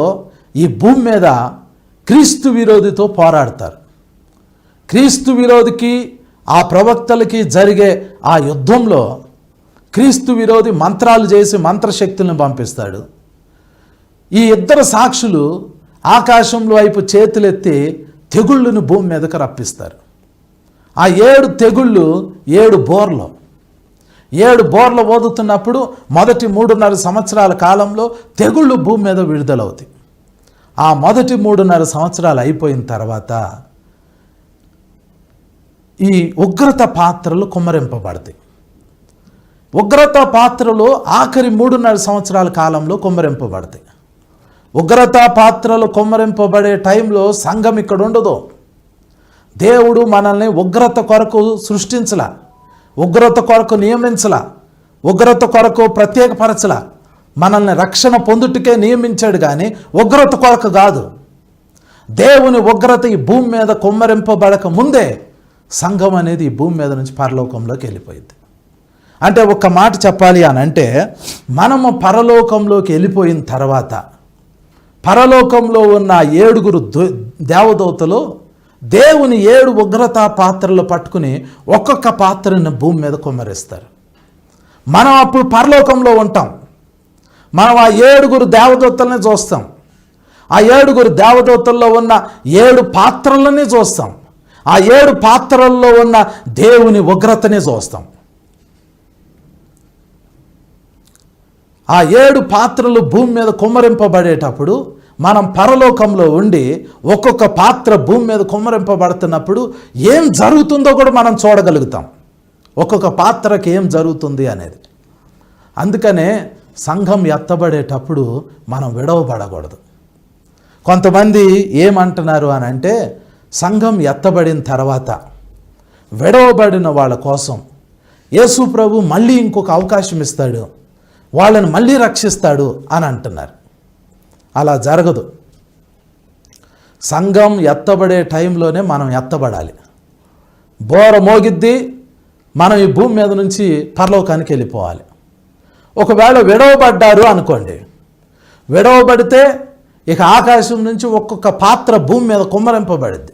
ఈ భూమి మీద క్రీస్తు విరోధితో పోరాడతారు. క్రీస్తు విరోధికి ఆ ప్రవక్తలకి జరిగే ఆ యుద్ధంలో క్రీస్తు విరోధి మంత్రాలు చేసి మంత్రశక్తులను పంపిస్తాడు. ఈ 2 సాక్షులు ఆకాశంలో వైపు చేతులెత్తి తెగుళ్ళను భూమి మీదకి రప్పిస్తారు. ఆ 7 తెగుళ్ళు 7 బోర్లు. 7 బోర్లు ఓదుతున్నప్పుడు మొదటి 3.5 సంవత్సరాల కాలంలో తెగుళ్ళు భూమి మీద విడుదలవుతాయి. ఆ మొదటి 3.5 సంవత్సరాలు అయిపోయిన తర్వాత ఈ ఉగ్రత పాత్రలు కుమ్మరింపబడతాయి. ఉగ్రత పాత్రలు ఆఖరి 3.5 సంవత్సరాల కాలంలో కుమ్మరింపబడతాయి. ఉగ్రత పాత్రలు కుమ్మరింపబడే టైంలో సంఘం ఇక్కడ ఉండదు. దేవుడు మనల్ని ఉగ్రత కొరకు సృష్టించలా, ఉగ్రత కొరకు నియమించలా. ఉగ్రత కొరకు ప్రత్యేకపరచల, మనల్ని రక్షణ పొందుటకే నియమించాడు కానీ ఉగ్రత కొరకు కాదు. దేవుని ఉగ్రత ఈ భూమి మీద కుమ్మరింపబడక ముందే సంఘం అనేది ఈ భూమి మీద నుంచి పరలోకంలోకి వెళ్ళిపోయింది. అంటే ఒక్క మాట చెప్పాలి అని అంటే, మనము పరలోకంలోకి వెళ్ళిపోయిన తర్వాత పరలోకంలో ఉన్న 7 దేవదూతలు దేవుని 7 ఉగ్రతా పాత్రలు పట్టుకుని ఒక్కొక్క పాత్రని భూమి మీద కుమ్మరిస్తారు. మనం అప్పుడు పరలోకంలో ఉంటాం. మనం ఆ 7 దేవదూతల్ని చూస్తాం. ఆ 7 దేవదూతల్లో ఉన్న 7 పాత్రలని చూస్తాం. ఆ 7 పాత్రల్లో ఉన్న దేవుని ఉగ్రతని చూస్తాం. ఆ 7 పాత్రలు భూమి మీద కుమ్మరింపబడేటప్పుడు మనం పరలోకంలో ఉండి ఒక్కొక్క పాత్ర భూమి మీద కుమ్మరింపబడుతున్నప్పుడు ఏం జరుగుతుందో కూడా మనం చూడగలుగుతాం. ఒక్కొక్క పాత్రకి ఏం జరుగుతుంది అనేది. అందుకనే సంఘం ఎత్తబడేటప్పుడు మనం విడవబడకూడదు. కొంతమంది ఏమంటున్నారు అని అంటే, సంఘం ఎత్తబడిన తర్వాత విడవబడిన వాళ్ళ కోసం యేసు ప్రభు మళ్ళీ ఇంకొక అవకాశం ఇస్తాడు, వాళ్ళని మళ్ళీ రక్షిస్తాడు అని అంటున్నారు. అలా జరగదు. సంఘం ఎత్తబడే టైంలోనే మనం ఎత్తబడాలి. బోర మోగిద్ది, మనం ఈ భూమి మీద నుంచి పరలోకానికి వెళ్ళిపోవాలి. ఒకవేళ విడవబడ్డారు అనుకోండి, విడవబడితే ఇక ఆకాశం నుంచి ఒక్కొక్క పాత్ర భూమి మీద కుమ్మరింపబడింది.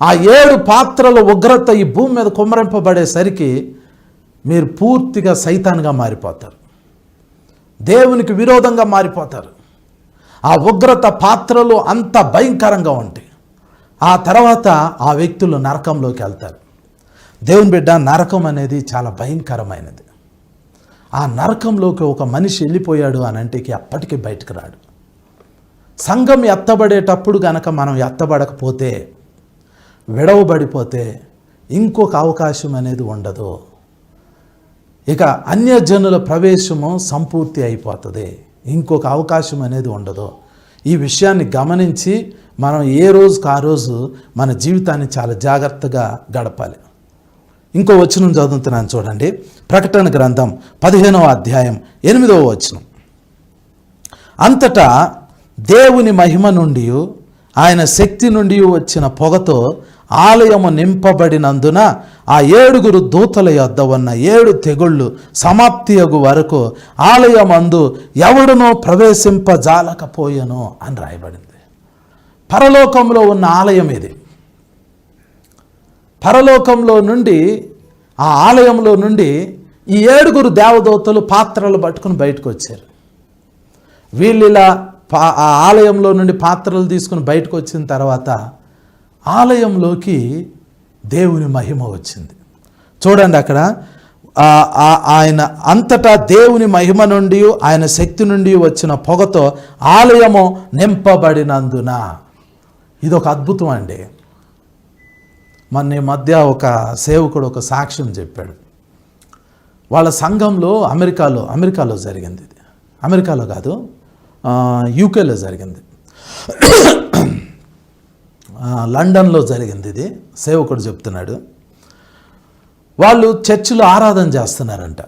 ఆ 7 పాత్రల ఉగ్రత ఈ భూమి మీద కుమ్మరింపబడేసరికి మీరు పూర్తిగా సైతాన్గా మారిపోతారు, దేవునికి విరోధంగా మారిపోతారు. ఆ ఉగ్రత పాత్రలు అంత భయంకరంగా ఉంటాయి. ఆ తర్వాత ఆ వ్యక్తులు నరకంలోకి వెళ్తారు. దేవుని బిడ్డ, నరకం అనేది చాలా భయంకరమైనది. ఆ నరకంలోకి ఒక మనిషి వెళ్ళిపోయాడు అని అంటే అప్పటికి బయటకు రాడు. సంఘం ఎత్తబడేటప్పుడు గనక మనం ఎత్తబడకపోతే, విడవబడిపోతే ఇంకొక అవకాశం అనేది ఉండదు. ఇక అన్యజనుల ప్రవేశము సంపూర్తి అయిపోతుంది, ఇంకొక అవకాశం అనేది ఉండదు. ఈ విషయాన్ని గమనించి మనం ఏ రోజుకు ఆ రోజు మన జీవితాన్ని చాలా జాగ్రత్తగా గడపాలి. ఇంకో వచనం చదువుతున్నాను చూడండి. ప్రకటన గ్రంథం 15వ అధ్యాయం 8వ వచనం. అంతటా దేవుని మహిమ నుండి ఆయన శక్తి నుండి వచ్చిన పొగతో ఆలయము నింపబడినందున ఆ 7 దూతల యొద్ద ఉన్న 7 తెగుళ్ళు సమాప్తియగు వరకు ఆలయమందు ఎవడునో ప్రవేశింపజాలకపోయెను అని రాయబడింది. పరలోకంలో ఉన్న ఆలయం ఇది. పరలోకంలో నుండి, ఆ ఆలయంలో నుండి ఈ 7 దేవదూతలు పాత్రలు పట్టుకుని బయటకు వచ్చారు. వీళ్ళు ఇలా ఆ ఆలయంలో నుండి పాత్రలు తీసుకుని బయటకు వచ్చిన తర్వాత ఆలయంలోకి దేవుని మహిమ వచ్చింది. చూడండి అక్కడ, ఆయన అంతటా దేవుని మహిమ నుండి ఆయన శక్తి నుండి వచ్చిన పొగతో ఆలయము నింపబడినందున. ఇది ఒక అద్భుతం అండి. మొన్న మధ్య ఒక సేవకుడు ఒక సాక్ష్యం చెప్పాడు. వాళ్ళ సంఘంలో అమెరికాలో జరిగింది. ఇది అమెరికాలో కాదు, యూకేలో జరిగింది. లండన్లో జరిగింది. ఇది సేవకుడు చెప్తున్నాడు. వాళ్ళు చర్చిలో ఆరాధన చేస్తున్నారంట.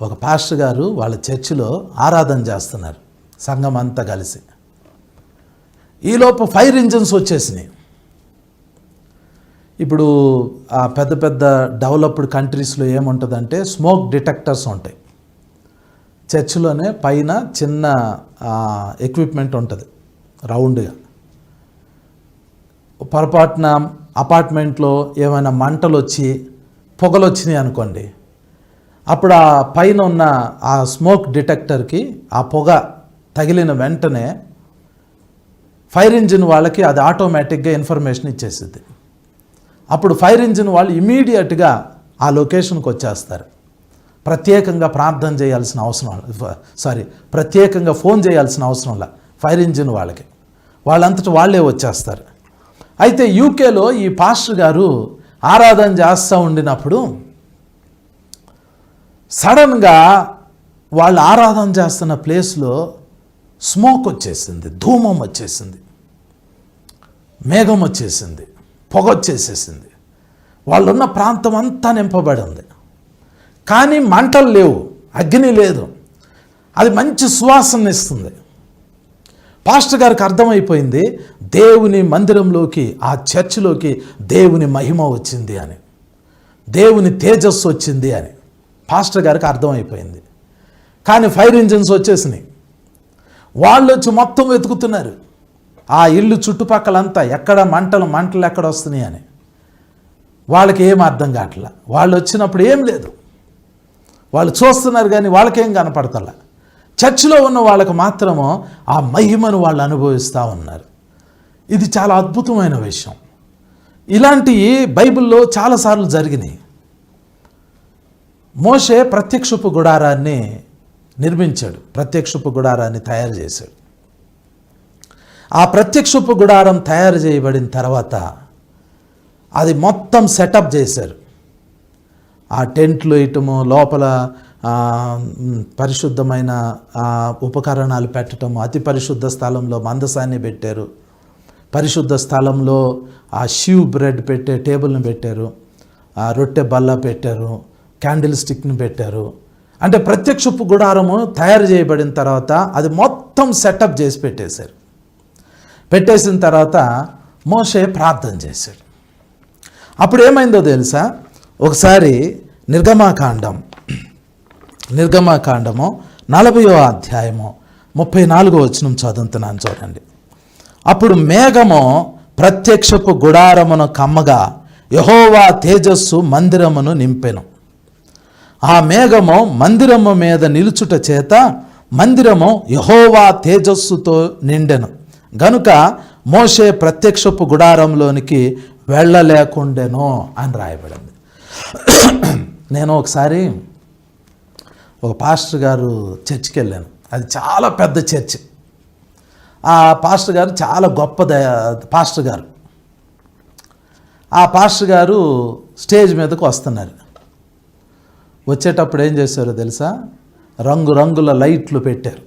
ఒక పాస్టర్ గారు వాళ్ళ చర్చిలో ఆరాధన చేస్తున్నారు, సంఘం అంతా కలిసి. ఈలోపు ఫైర్ ఇంజిన్స్ వచ్చేసినాయి. ఇప్పుడు ఆ పెద్ద పెద్ద డెవలప్డ్ కంట్రీస్లో ఏముంటుందంటే స్మోక్ డిటెక్టర్స్ ఉంటాయి. చర్చిలోనే పైన చిన్న ఎక్విప్మెంట్ ఉంటుంది రౌండ్గా. పొరపాటున అపార్ట్మెంట్లో ఏమైనా మంటలు వచ్చి పొగలు వచ్చినాయి అనుకోండి, అప్పుడు ఆ పైన ఉన్న ఆ స్మోక్ డిటెక్టర్కి ఆ పొగ తగిలిన వెంటనే ఫైర్ ఇంజిన్ వాళ్ళకి అది ఆటోమేటిక్గా ఇన్ఫర్మేషన్ ఇచ్చేసింది. అప్పుడు ఫైర్ ఇంజిన్ వాళ్ళు ఇమీడియట్గా ఆ లొకేషన్కి వచ్చేస్తారు. ప్రత్యేకంగా ప్రార్థన చేయాల్సిన అవసరం ప్రత్యేకంగా ఫోన్ చేయాల్సిన అవసరంలా ఫైర్ ఇంజిన్ వాళ్ళంతటా వాళ్ళే వచ్చేస్తారు. అయితే యూకేలో ఈ పాస్టర్ గారు ఆరాధన చేస్తూ ఉండినప్పుడు సడన్గా వాళ్ళు ఆరాధన చేస్తున్న ప్లేస్లో స్మోక్ వచ్చేసింది, ధూమం వచ్చేసింది, మేఘం వచ్చేసింది, పొగ వచ్చేసేసింది. వాళ్ళున్న ప్రాంతం అంతా నింపబడి ఉంది. కానీ మంటలు లేవు, అగ్ని లేదు. అది మంచి సువాసన ఇస్తుంది. పాస్టర్ గారికి అర్థమైపోయింది, దేవుని మందిరంలోకి, ఆ చర్చిలోకి దేవుని మహిమ వచ్చింది అని, దేవుని తేజస్సు వచ్చింది అని పాస్టర్ గారికి అర్థమైపోయింది. కానీ ఫైర్ ఇంజిన్స్ వచ్చేసినాయి. వాళ్ళు వచ్చి మొత్తం వెతుకుతున్నారు ఆ ఇల్లు చుట్టుపక్కలంతా, ఎక్కడ మంటలు ఎక్కడ వస్తున్నాయి అని. వాళ్ళకి ఏం అర్థం కావట్లా. వాళ్ళు వచ్చినప్పుడు ఏం లేదు, వాళ్ళు చూస్తున్నారు కానీ వాళ్ళకేం కనపడతలా. చర్చిలో ఉన్న వాళ్ళకు మాత్రము ఆ మహిమను వాళ్ళు అనుభవిస్తూ ఉన్నారు. ఇది చాలా అద్భుతమైన విషయం. ఇలాంటివి బైబిల్లో చాలాసార్లు జరిగినాయి. మోషే ప్రత్యక్షపు గుడారాన్ని నిర్మించాడు, ప్రత్యక్షపు గుడారాన్ని తయారు చేశాడు. ఆ ప్రత్యక్షపు గుడారం తయారు చేయబడిన తర్వాత అది మొత్తం సెటప్ చేశారు. ఆ టెంట్లు వేయటము, లోపల పరిశుద్ధమైన ఉపకరణాలు పెట్టడము, అతి పరిశుద్ధ స్థలంలో మందసాన్ని పెట్టారు, పరిశుద్ధ స్థలంలో ఆ షీవ్ బ్రెడ్ పెట్టే టేబుల్ని పెట్టారు, ఆ రొట్టె బల్ల పెట్టారు, క్యాండిల్ స్టిక్ని పెట్టారు. అంటే ప్రత్యక్షపు గుడారము తయారు చేయబడిన తర్వాత అది మొత్తం సెటప్ చేసి పెట్టేశారు. పెట్టేసిన తర్వాత మోషే ప్రార్థన చేశాడు. అప్పుడు ఏమైందో తెలుసా? ఒకసారి నిర్గమాకాండము 40వ అధ్యాయము 34వ వచనం చదువుతున్నాను చూడండి. అప్పుడు మేఘము ప్రత్యక్షపు గుడారమును కమ్మగా యెహోవా తేజస్సు మందిరమును నింపెను. ఆ మేఘము మందిరము మీద నిలుచుట చేత మందిరము యెహోవా తేజస్సుతో నిండెను గనుక మోషే ప్రత్యక్షపు గుడారంలోనికి వెళ్ళలేకుండెను అని రాయబడింది. నేను ఒకసారి ఒక పాస్టర్ గారు చర్చికి వెళ్ళాను. అది చాలా పెద్ద చర్చ్. ఆ పాస్టర్ గారు చాలా గొప్ప పాస్టర్ గారు. ఆ పాస్టర్ గారు స్టేజ్ మీదకు వస్తున్నారు. వచ్చేటప్పుడు ఏం చేశారో తెలుసా? రంగురంగుల లైట్లు పెట్టారు.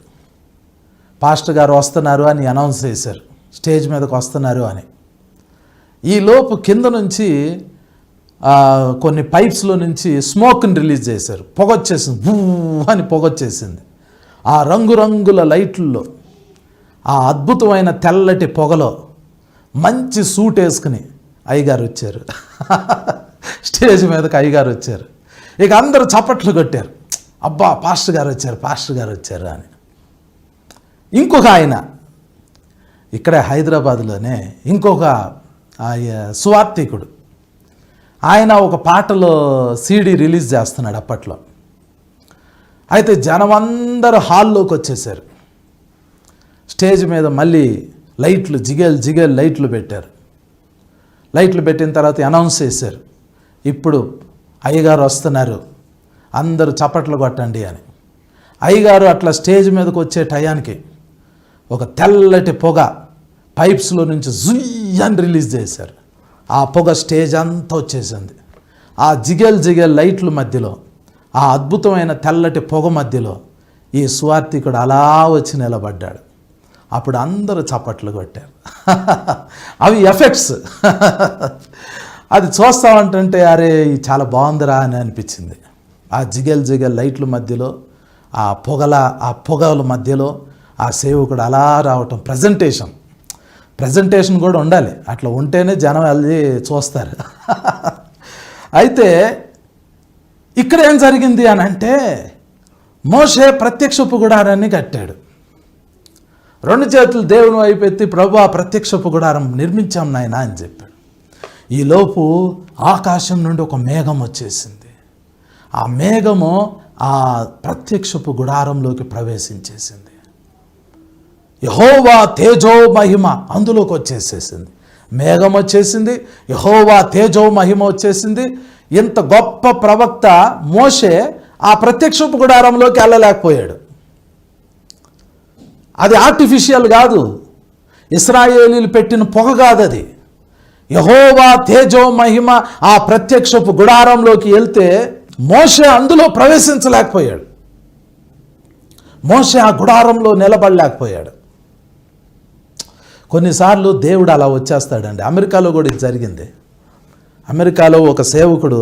పాస్టర్ గారు వస్తున్నారు అని అనౌన్స్ చేశారు, స్టేజ్ మీదకు వస్తున్నారు అని. ఈలోపు కింద నుంచి కొన్ని పైప్స్లో నుంచి స్మోక్ని రిలీజ్ చేశారు. పొగొచ్చేసింది, భూ అని పొగొచ్చేసింది. ఆ రంగురంగుల లైట్లలో, ఆ అద్భుతమైన తెల్లటి పొగలో మంచి సూట్ వేసుకుని అయ్యగారు వచ్చారు. స్టేజ్ మీదకి అయ్యగారు వచ్చారు. ఇక అందరూ చప్పట్లు కొట్టారు, అబ్బా పాస్టర్ గారు వచ్చారు అని. ఇంకొక ఆయన ఇక్కడే హైదరాబాద్లోనే ఇంకొక సువార్థికుడు, ఆయన ఒక పాటలో సీడీ రిలీజ్ చేస్తున్నాడు అప్పట్లో. అయితే జనమందరూ హాల్లోకి వచ్చేసారు. స్టేజ్ మీద మళ్ళీ లైట్లు జిగేల్ లైట్లు పెట్టారు. లైట్లు పెట్టిన తర్వాత అనౌన్స్ చేశారు, ఇప్పుడు అయ్యగారు వస్తున్నారు, అందరూ చప్పట్లు కొట్టండి అని. అయ్యగారు అట్లా స్టేజ్ మీదకి వచ్చే టయానికి ఒక తెల్లటి పొగ పైప్స్లో నుంచి జుయ్యని రిలీజ్ చేశారు. ఆ పొగ స్టేజ్ అంతా వచ్చేసింది. ఆ జిగేల్ లైట్ల మధ్యలో, ఆ అద్భుతమైన తెల్లటి పొగ మధ్యలో ఈ సువార్థికుడు అలా వచ్చి నిలబడ్డాడు. అప్పుడు అందరూ చప్పట్లు కొట్టారు. అవి ఎఫెక్ట్స్. అది చూస్తామంటే అరే చాలా బాగుందిరా అని అనిపించింది. ఆ జిగేల్ లైట్ల మధ్యలో, ఆ పొగల మధ్యలో ఆ సేవకుడు అలా రావటం. ప్రజెంటేషన్ కూడా ఉండాలి, అట్లా ఉంటేనే జనం వెళ్ళి చూస్తారు. అయితే ఇక్కడ ఏం జరిగింది అని అంటే, మోషే ప్రత్యక్షపు గుడారాన్ని కట్టాడు. 2 చేతులు దేవుని వైపు ఎత్తి, ప్రభు ఆ ప్రత్యక్షపు గుడారం నిర్మించాం నాయనా అని చెప్పాడు. ఈలోపు ఆకాశం నుండి ఒక మేఘం వచ్చేసింది. ఆ మేఘము ఆ ప్రత్యక్షపు గుడారంలోకి ప్రవేశించేసింది. యెహోవా తేజో మహిమ అందులోకి వచ్చేసేసింది. మేఘం వచ్చేసింది, యెహోవా తేజో మహిమ వచ్చేసింది. ఇంత గొప్ప ప్రవక్త మోషే ఆ ప్రత్యక్షపు గుడారంలోకి వెళ్ళలేకపోయాడు. అది ఆర్టిఫిషియల్ కాదు, ఇశ్రాయేలీలు పెట్టిన పొగ కాదు అది. యెహోవా తేజో మహిమ ఆ ప్రత్యక్షపు గుడారంలోకి వెళ్తే మోషే అందులో ప్రవేశించలేకపోయాడు. మోషే ఆ గుడారంలో నిలబడలేకపోయాడు. కొన్నిసార్లు దేవుడు అలా వచ్చేస్తాడండి. అమెరికాలో కూడా ఇది జరిగింది. అమెరికాలో ఒక సేవకుడు,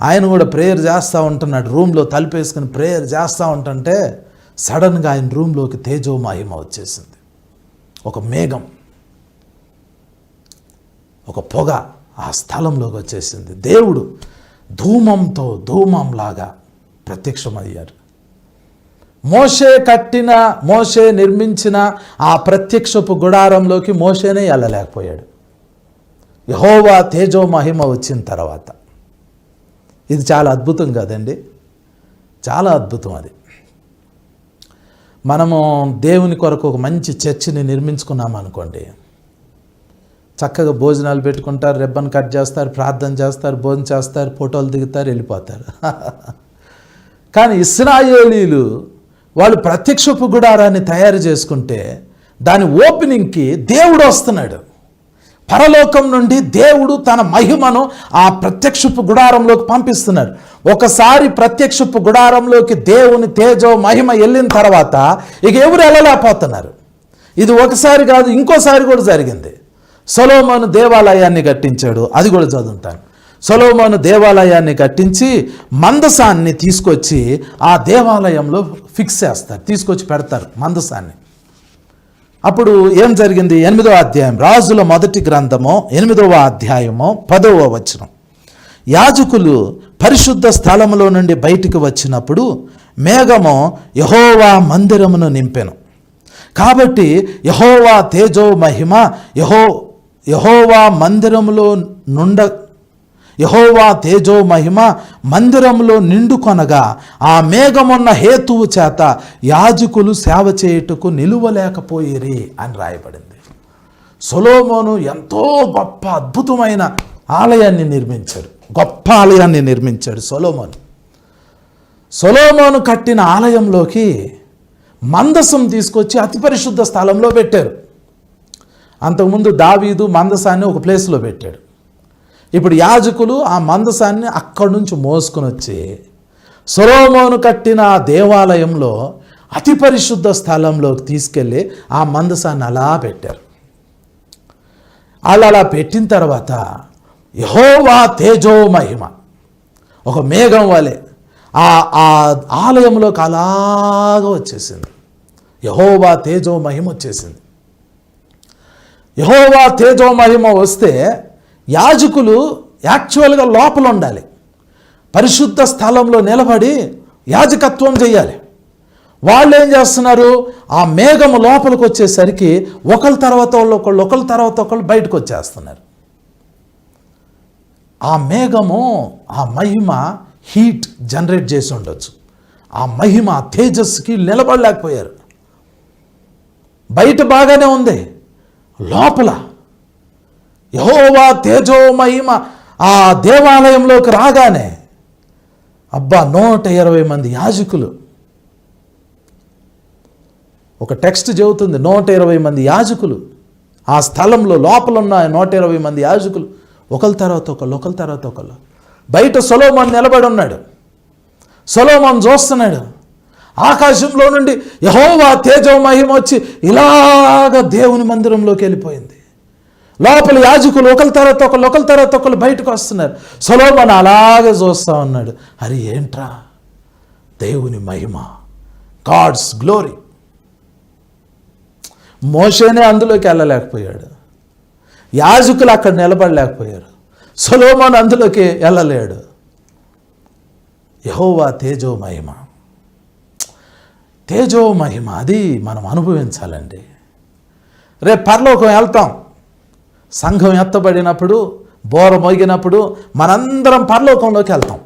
ఆయన కూడా ప్రేయర్ చేస్తూ ఉంటున్నాడు, రూమ్లో తలుపేసుకుని ప్రేయర్ చేస్తూ ఉంటుంటే సడన్గా ఆయన రూమ్లోకి తేజో మహిమ వచ్చేసింది. ఒక మేఘం, ఒక పొగ ఆ స్థలంలోకి వచ్చేసింది. దేవుడు ధూమంలాగా ప్రత్యక్షమయ్యారు. మోషే నిర్మించిన ఆ ప్రత్యక్షపు గుడారంలోకి మోషేనే వెళ్ళలేకపోయాడు. యెహోవా తేజో మహిమ వచ్చిన తర్వాత. ఇది చాలా అద్భుతం కదండి, చాలా అద్భుతం. అది మనము దేవుని కొరకు ఒక మంచి చర్చిని నిర్మించుకున్నాం అనుకోండి, చక్కగా భోజనాలు పెట్టుకుంటారు, రిబ్బన్ కట్ చేస్తారు, ప్రార్థన చేస్తారు, భోజనం చేస్తారు, ఫోటోలు దిగుతారు, వెళ్ళిపోతారు. కానీ ఇశ్రాయేలీలు వాళ్ళు ప్రత్యక్షపు గుడారాన్ని తయారు చేసుకుంటే దాని ఓపెనింగ్కి దేవుడు వస్తున్నాడు. పరలోకం నుండి దేవుడు తన మహిమను ఆ ప్రత్యక్షపు గుడారంలోకి పంపిస్తున్నాడు. ఒకసారి ప్రత్యక్షపు గుడారంలోకి దేవుని తేజో మహిమ వెళ్ళిన తర్వాత ఇక ఎవరు వెళ్ళలేకపోతున్నారు. ఇది ఒకసారి కాదు, ఇంకోసారి కూడా జరిగింది. సొలొమోను దేవాలయాన్ని కట్టించాడు, అది కూడా చదువుతాను. సొలొమోను దేవాలయాన్ని కట్టించి మందసాన్ని తీసుకొచ్చి ఆ దేవాలయంలో ఫిక్స్ చేస్తారు, తీసుకొచ్చి పెడతారు మందసాన్ని. అప్పుడు ఏం జరిగింది? 8వ అధ్యాయం, రాజుల మొదటి గ్రంథము 8వ అధ్యాయము 10వ వచనం. యాజకులు పరిశుద్ధ స్థలములో నుండి బయటికి వచ్చినప్పుడు మేఘము యెహోవా మందిరమును నింపెను. కాబట్టి యెహోవా తేజో మహిమ యెహోవా తేజో మహిమ మందిరంలో నిండుకొనగా ఆ మేఘమున్న హేతువు చేత యాజకులు సేవ చేయుటకు నిలువలేకపోయిరి అని రాయబడింది. సొలొమోను ఎంతో గొప్ప అద్భుతమైన ఆలయాన్ని నిర్మించాడు, గొప్ప ఆలయాన్ని నిర్మించాడు సొలొమోను కట్టిన ఆలయంలోకి మందసం తీసుకొచ్చి అతి పరిశుద్ధ స్థలంలో పెట్టారు. అంతకుముందు దావీదు మందసాన్ని ఒక ప్లేస్లో పెట్టాడు. ఇప్పుడు యాజకులు ఆ మందసాన్ని అక్కడి నుంచి మోసుకొని వచ్చి సొలొమోను కట్టిన దేవాలయంలో అతి పరిశుద్ధ స్థలంలోకి తీసుకెళ్ళి ఆ మందసాన్ని అలా పెట్టారు. అలా పెట్టిన తర్వాత యెహోవా తేజో మహిమ ఒక మేఘం వలె ఆ ఆలయంలోకి అలాగా వచ్చేసింది. యెహోవా తేజో మహిమ వచ్చేసింది. యెహోవా తేజో మహిమ వస్తే యాజకులు యాక్చువల్గా లోపల ఉండాలి, పరిశుద్ధ స్థలంలో నిలబడి యాజకత్వం చేయాలి. వాళ్ళు ఏం చేస్తున్నారు? ఆ మేఘము లోపలికి వచ్చేసరికి ఒకళ్ళ తర్వాత ఒకళ్ళు బయటకు వచ్చేస్తున్నారు. ఆ మేఘము ఆ మహిమ హీట్ జనరేట్ చేసి ఉండొచ్చు. ఆ మహిమ తేజస్సుకి నిలబడలేకపోయారు. బయట బాగానే ఉంది, లోపల యెహోవా తేజో మహిమ ఆ దేవాలయంలోకి రాగానే 120 మంది యాజకులు, ఒక టెక్స్ట్ చెబుతుంది 120 మంది యాజకులు ఆ స్థలంలో లోపల ఉన్న 120 మంది యాజకులు ఒకళ్ళ తర్వాత ఒకళ్ళు బయట సొలొమోను నిలబడి ఉన్నాడు. సొలొమోను చూస్తున్నాడు. ఆకాశంలో నుండి యెహోవా తేజో మహిమ వచ్చి ఇలాగ దేవుని మందిరంలోకి వెళ్ళిపోయింది. లోపల యాజకులు ఒకళ్ళ తర్వాత ఒకళ్ళు బయటకు వస్తున్నారు. సొలొమోను అలాగే చూస్తూ ఉన్నాడు. అరే ఏంట్రా, దేవుని మహిమ, గాడ్స్ గ్లోరీ. మోషేనే అందులోకి వెళ్ళలేకపోయాడు, యాజకులు అక్కడ నిలబడలేకపోయారు, సొలొమోను అందులోకి వెళ్ళలేడు. యెహోవా తేజో మహిమ అది మనం అనుభవించాలండి. రేపు పరలోకం వెళ్తాం. సంఘం ఎత్తబడినప్పుడు, బోర మోగినప్పుడు మనందరం పరలోకంలోకి వెళ్తాం.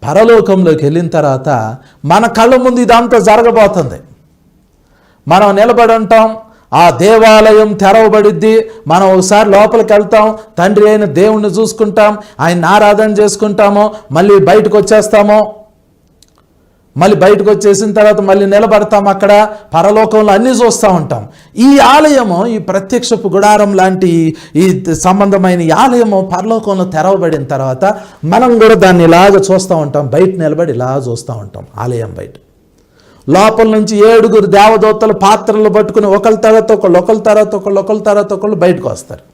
పరలోకంలోకి వెళ్ళిన తర్వాత మన కళ్ళ ముందు ఇదంతా జరగబోతుంది. మనం నిలబడి ఉంటాం, ఆ దేవాలయం తెరవబడిద్ది. మనం ఒకసారి లోపలికి వెళ్తాం, తండ్రి అయిన దేవుణ్ణి చూసుకుంటాం, ఆయన్ని ఆరాధన చేసుకుంటాము, మళ్ళీ బయటకు వచ్చేస్తాము. మళ్ళీ బయటకు వచ్చేసిన తర్వాత మళ్ళీ నిలబడతాం. అక్కడ పరలోకంలో అన్నీ చూస్తూ ఉంటాం. ఈ ఆలయము, ఈ ప్రత్యక్షపు గుడారం లాంటి ఈ సంబంధమైన ఈ ఆలయము పరలోకంలో తెరవబడిన తర్వాత మనం కూడా దాన్ని ఇలాగ చూస్తూ ఉంటాం. బయట నిలబడి ఇలా చూస్తూ ఉంటాం. ఆలయం బయట లోపల నుంచి 7 దేవదూతలు పాత్రలు పట్టుకుని ఒకళ్ళ తర్వాత ఒకళ్ళు బయటకు వస్తారు.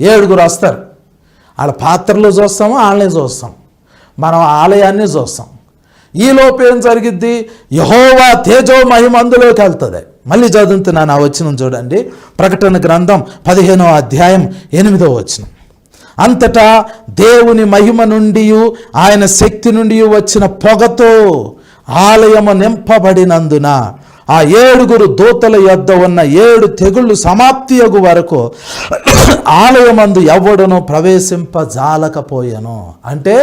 7 వస్తారు. వాళ్ళ పాత్రలు చూస్తాము, వాళ్ళనే చూస్తాం, మనం ఆలయాన్ని చూస్తాం. ఈలోపు ఏం జరిగిద్ది? యెహోవా తేజో మహిమ అందులోకి వెళ్తుంది. మళ్ళీ చదువుతున్నాను ఆ వచనం చూడండి. ప్రకటన గ్రంథం 15వ అధ్యాయం 8వ వచనం. అంతటా దేవుని మహిమ నుండి ఆయన శక్తి నుండి వచ్చిన పొగతో ఆలయము నింపబడినందున ఆ 7 దూతల యొద్ద ఉన్న 7 తెగుళ్ళు సమాప్తియగు వరకు ఆలయమందు ఎవడునూ ప్రవేశింపజాలకపోయెను. అంటే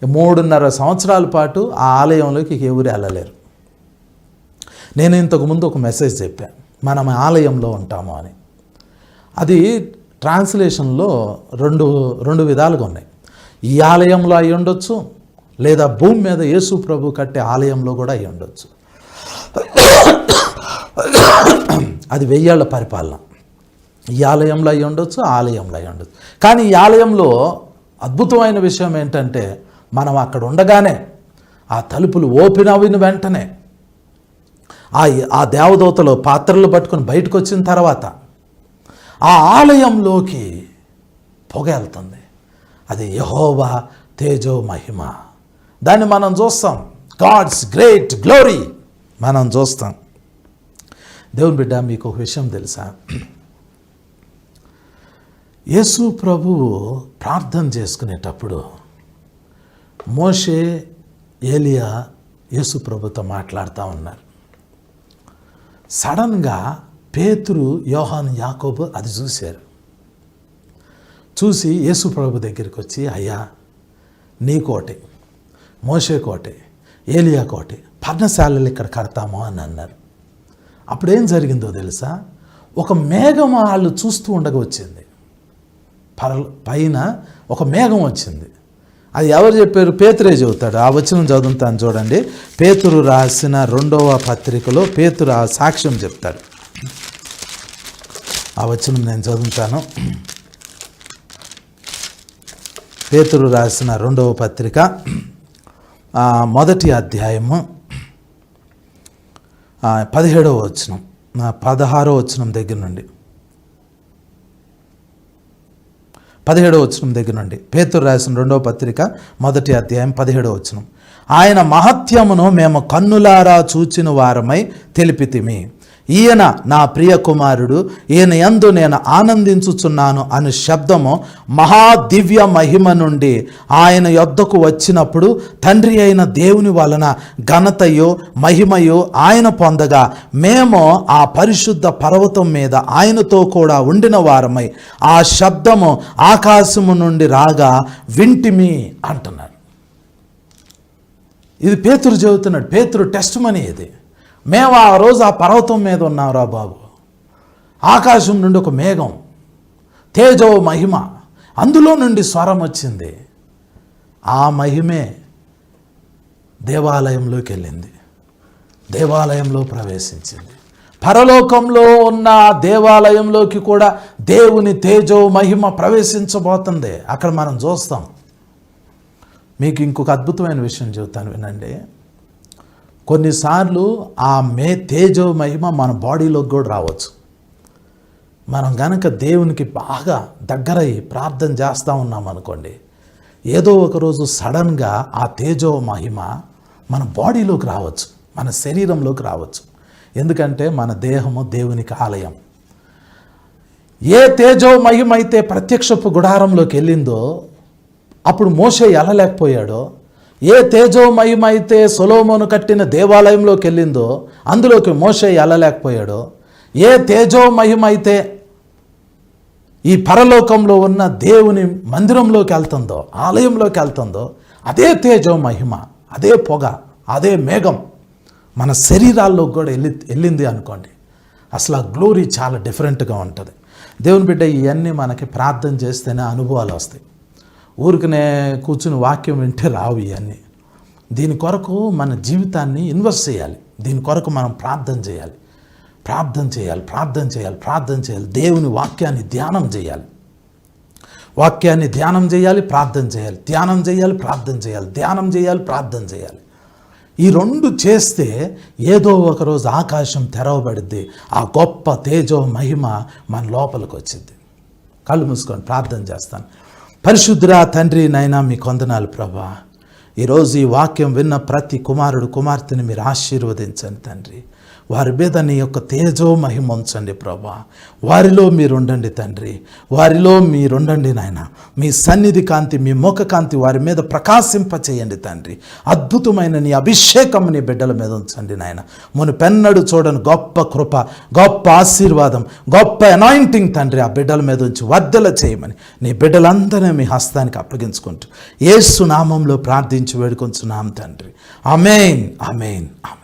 3.5 సంవత్సరాల పాటు ఆ ఆలయంలోకి ఎవరు వెళ్ళలేరు. నేను ఇంతకుముందు ఒక మెసేజ్ చెప్పాను, మనం ఆలయంలో ఉంటాము అని. అది ట్రాన్స్లేషన్లో రెండు విధాలుగా ఉన్నాయి. ఈ ఆలయంలో అయి ఉండొచ్చు, లేదా భూమి మీద యేసు ప్రభు కట్టే ఆలయంలో కూడా అయి ఉండొచ్చు. అది 1000 ఏళ్ల పరిపాలన. ఈ ఆలయంలో అయి ఉండొచ్చు, ఆలయంలో అయి ఉండొచ్చు. కానీ ఈ ఆలయంలో అద్భుతమైన విషయం ఏంటంటే, మనం అక్కడ ఉండగానే ఆ తలుపులు ఓపెన్ అవిన వెంటనే ఆ దేవదూతలు పాత్రలు పట్టుకొని బయటకు వచ్చిన తర్వాత ఆ ఆలయంలోకి పొగ వెళ్తుంది. అది యెహోవా తేజో మహిమ. దాన్ని మనం చూస్తాం. గాడ్స్ గ్రేట్ గ్లోరీ మనం చూస్తాం. దేవుని బిడ్డ, మీకు ఒక విషయం తెలుసా? యేసు ప్రభువు ప్రార్థన చేసుకునేటప్పుడు మోషే, ఏలియా యేసు ప్రభుతో మాట్లాడుతూ ఉన్నారు. సడన్గా పేతురు, యోహాను, యాకోబు అది చూశారు. చూసి యేసు ప్రభు దగ్గరికి వచ్చి, అయ్యా నీ కోటే, మోషే కోటే, ఏలియా కోటే, పర్ణశాలలు ఇక్కడ కడతాము అని అన్నారు. అప్పుడేం జరిగిందో తెలుసా? ఒక మేఘం వాళ్ళు చూస్తూ ఉండగా వచ్చింది. పైన ఒక మేఘం వచ్చింది. అది ఎవరు చెప్పారు? పేతురే చెబుతాడు. ఆ వచనం చదువుతాను చూడండి. పేతురు రాసిన 2వ పత్రికలో పేతురు ఆ సాక్ష్యం చెప్తాడు. ఆ వచనం నేను చదువుతాను. పేతురు రాసిన 2వ పత్రిక 1వ అధ్యాయము 17వ వచనం, 16వ వచనం దగ్గర నుండి 17వ వచనం దగ్గర నుండి. పేతురు రాసిన 2వ పత్రిక 1వ అధ్యాయం 17వ వచనం. ఆయన మహత్యమును మేము కన్నులారా చూచిన వారమై తెలిపితిమి. ఈయన నా ప్రియ కుమారుడు, ఈయన యందు నేను ఆనందించుచున్నాను అనే శబ్దము మహాదివ్య మహిమ నుండి ఆయన యొద్దకు వచ్చినప్పుడు తండ్రి అయిన దేవుని వలన ఘనతయో మహిమయో ఆయన పొందగా మేము ఆ పరిశుద్ధ పర్వతం మీద ఆయనతో కూడా ఉండిన వారమై ఆ శబ్దము ఆకాశము నుండి రాగా వింటిమి అంటున్నాడు. ఇది పేతురు చెబుతున్నాడు. పేతురు టెస్ట్ మనీ ఇది. మేము ఆ రోజు ఆ పర్వతం మీద ఉన్నాం రా బాబు. ఆకాశం నుండి ఒక మేఘం, తేజో మహిమ, అందులో నుండి స్వరం వచ్చింది. ఆ మహిమే దేవాలయంలోకి వెళ్ళింది, దేవాలయంలో ప్రవేశించింది. పరలోకంలో ఉన్న దేవాలయంలోకి కూడా దేవుని తేజో మహిమ ప్రవేశించబోతుంది. అక్కడ మనం చూస్తాం. మీకు ఇంకొక అద్భుతమైన విషయం చెబుతాను, వినండి. కొన్నిసార్లు ఆ తేజో మహిమ మన బాడీలోకి కూడా రావచ్చు. మనం గనక దేవునికి బాగా దగ్గరై ప్రార్థన చేస్తూ ఉన్నాం అనుకోండి, ఏదో ఒకరోజు సడన్గా ఆ తేజో మహిమ మన బాడీలోకి రావచ్చు, మన శరీరంలోకి రావచ్చు. ఎందుకంటే మన దేహము దేవునికి ఆలయం. ఏ తేజో మహిమ అయితే ప్రత్యక్షపు గుడారంలోకి వెళ్ళిందో అప్పుడు మోషే వెళ్ళలేకపోయాడో, ఏ తేజో మహిమ అయితే సొలొమోను కట్టిన దేవాలయంలోకి వెళ్ళిందో అందులోకి మోషే వెళ్ళలేకపోయాడో, ఏ తేజో మహిమ అయితే ఈ పరలోకంలో ఉన్న దేవుని మందిరంలోకి వెళ్తుందో, ఆలయంలోకి వెళ్తుందో, అదే తేజో మహిమ, అదే పొగ, అదే మేఘం మన శరీరాల్లోకి కూడా వెళ్ళింది అనుకోండి. అసలు ఆ గ్లోరీ చాలా డిఫరెంట్గా ఉంటుంది. దేవుని బిడ్డ, ఇవన్నీ మనకి ప్రార్థన చేస్తేనే అనుభవాలు వస్తాయి. ఊరికనే కూర్చుని వాక్యం వింటే రావు ఇవన్నీ. దీని కొరకు మన జీవితాన్ని ఇన్వెస్ట్ చేయాలి. దీని కొరకు మనం ప్రార్థన చేయాలి, ప్రార్థన చేయాలి, ప్రార్థన చేయాలి, ప్రార్థన చేయాలి. దేవుని వాక్యాన్ని ధ్యానం చేయాలి, వాక్యాన్ని ధ్యానం చేయాలి, ప్రార్థన చేయాలి, ధ్యానం చేయాలి, ప్రార్థన చేయాలి, ధ్యానం చేయాలి, ప్రార్థన చేయాలి. ఈ 2 చేస్తే ఏదో ఒకరోజు ఆకాశం తెరవబడిద్ది. ఆ గొప్ప తేజో మహిమ మన లోపలికి వచ్చింది. కళ్ళు మూసుకొని ప్రార్థన చేస్తాను. పరిశుద్ధుడా తండ్రి నైనా మీ కొందనాలు ప్రభా. ఈరోజు ఈ వాక్యం విన్న ప్రతి కుమారుడు కుమార్తెని మీరు ఆశీర్వదించండి తండ్రి. వారి మీద నీ యొక్క తేజో మహిమ ఉంచండి ప్రభా. వారిలో మీరుండండి తండ్రి, వారిలో మీరుండండి నాయన. మీ సన్నిధి కాంతి, మీ ముఖ కాంతి వారి మీద ప్రకాశింపచేయండి తండ్రి. అద్భుతమైన నీ అభిషేకం నీ బిడ్డల మీద ఉంచండి నాయన. మునుపెన్నడు చూడని గొప్ప కృప, గొప్ప ఆశీర్వాదం, గొప్ప అనాయింటింగ్ తండ్రి ఆ బిడ్డల మీద ఉంచి వర్ధల చేయమని నీ బిడ్డలందరినీ మీ హస్తానికి అప్పగించుకుంటూ యేసు నామంలో ప్రార్థించి వేడుకొంచున్నాం తండ్రి. ఆమేన్, ఆమేన్, ఆమేన్.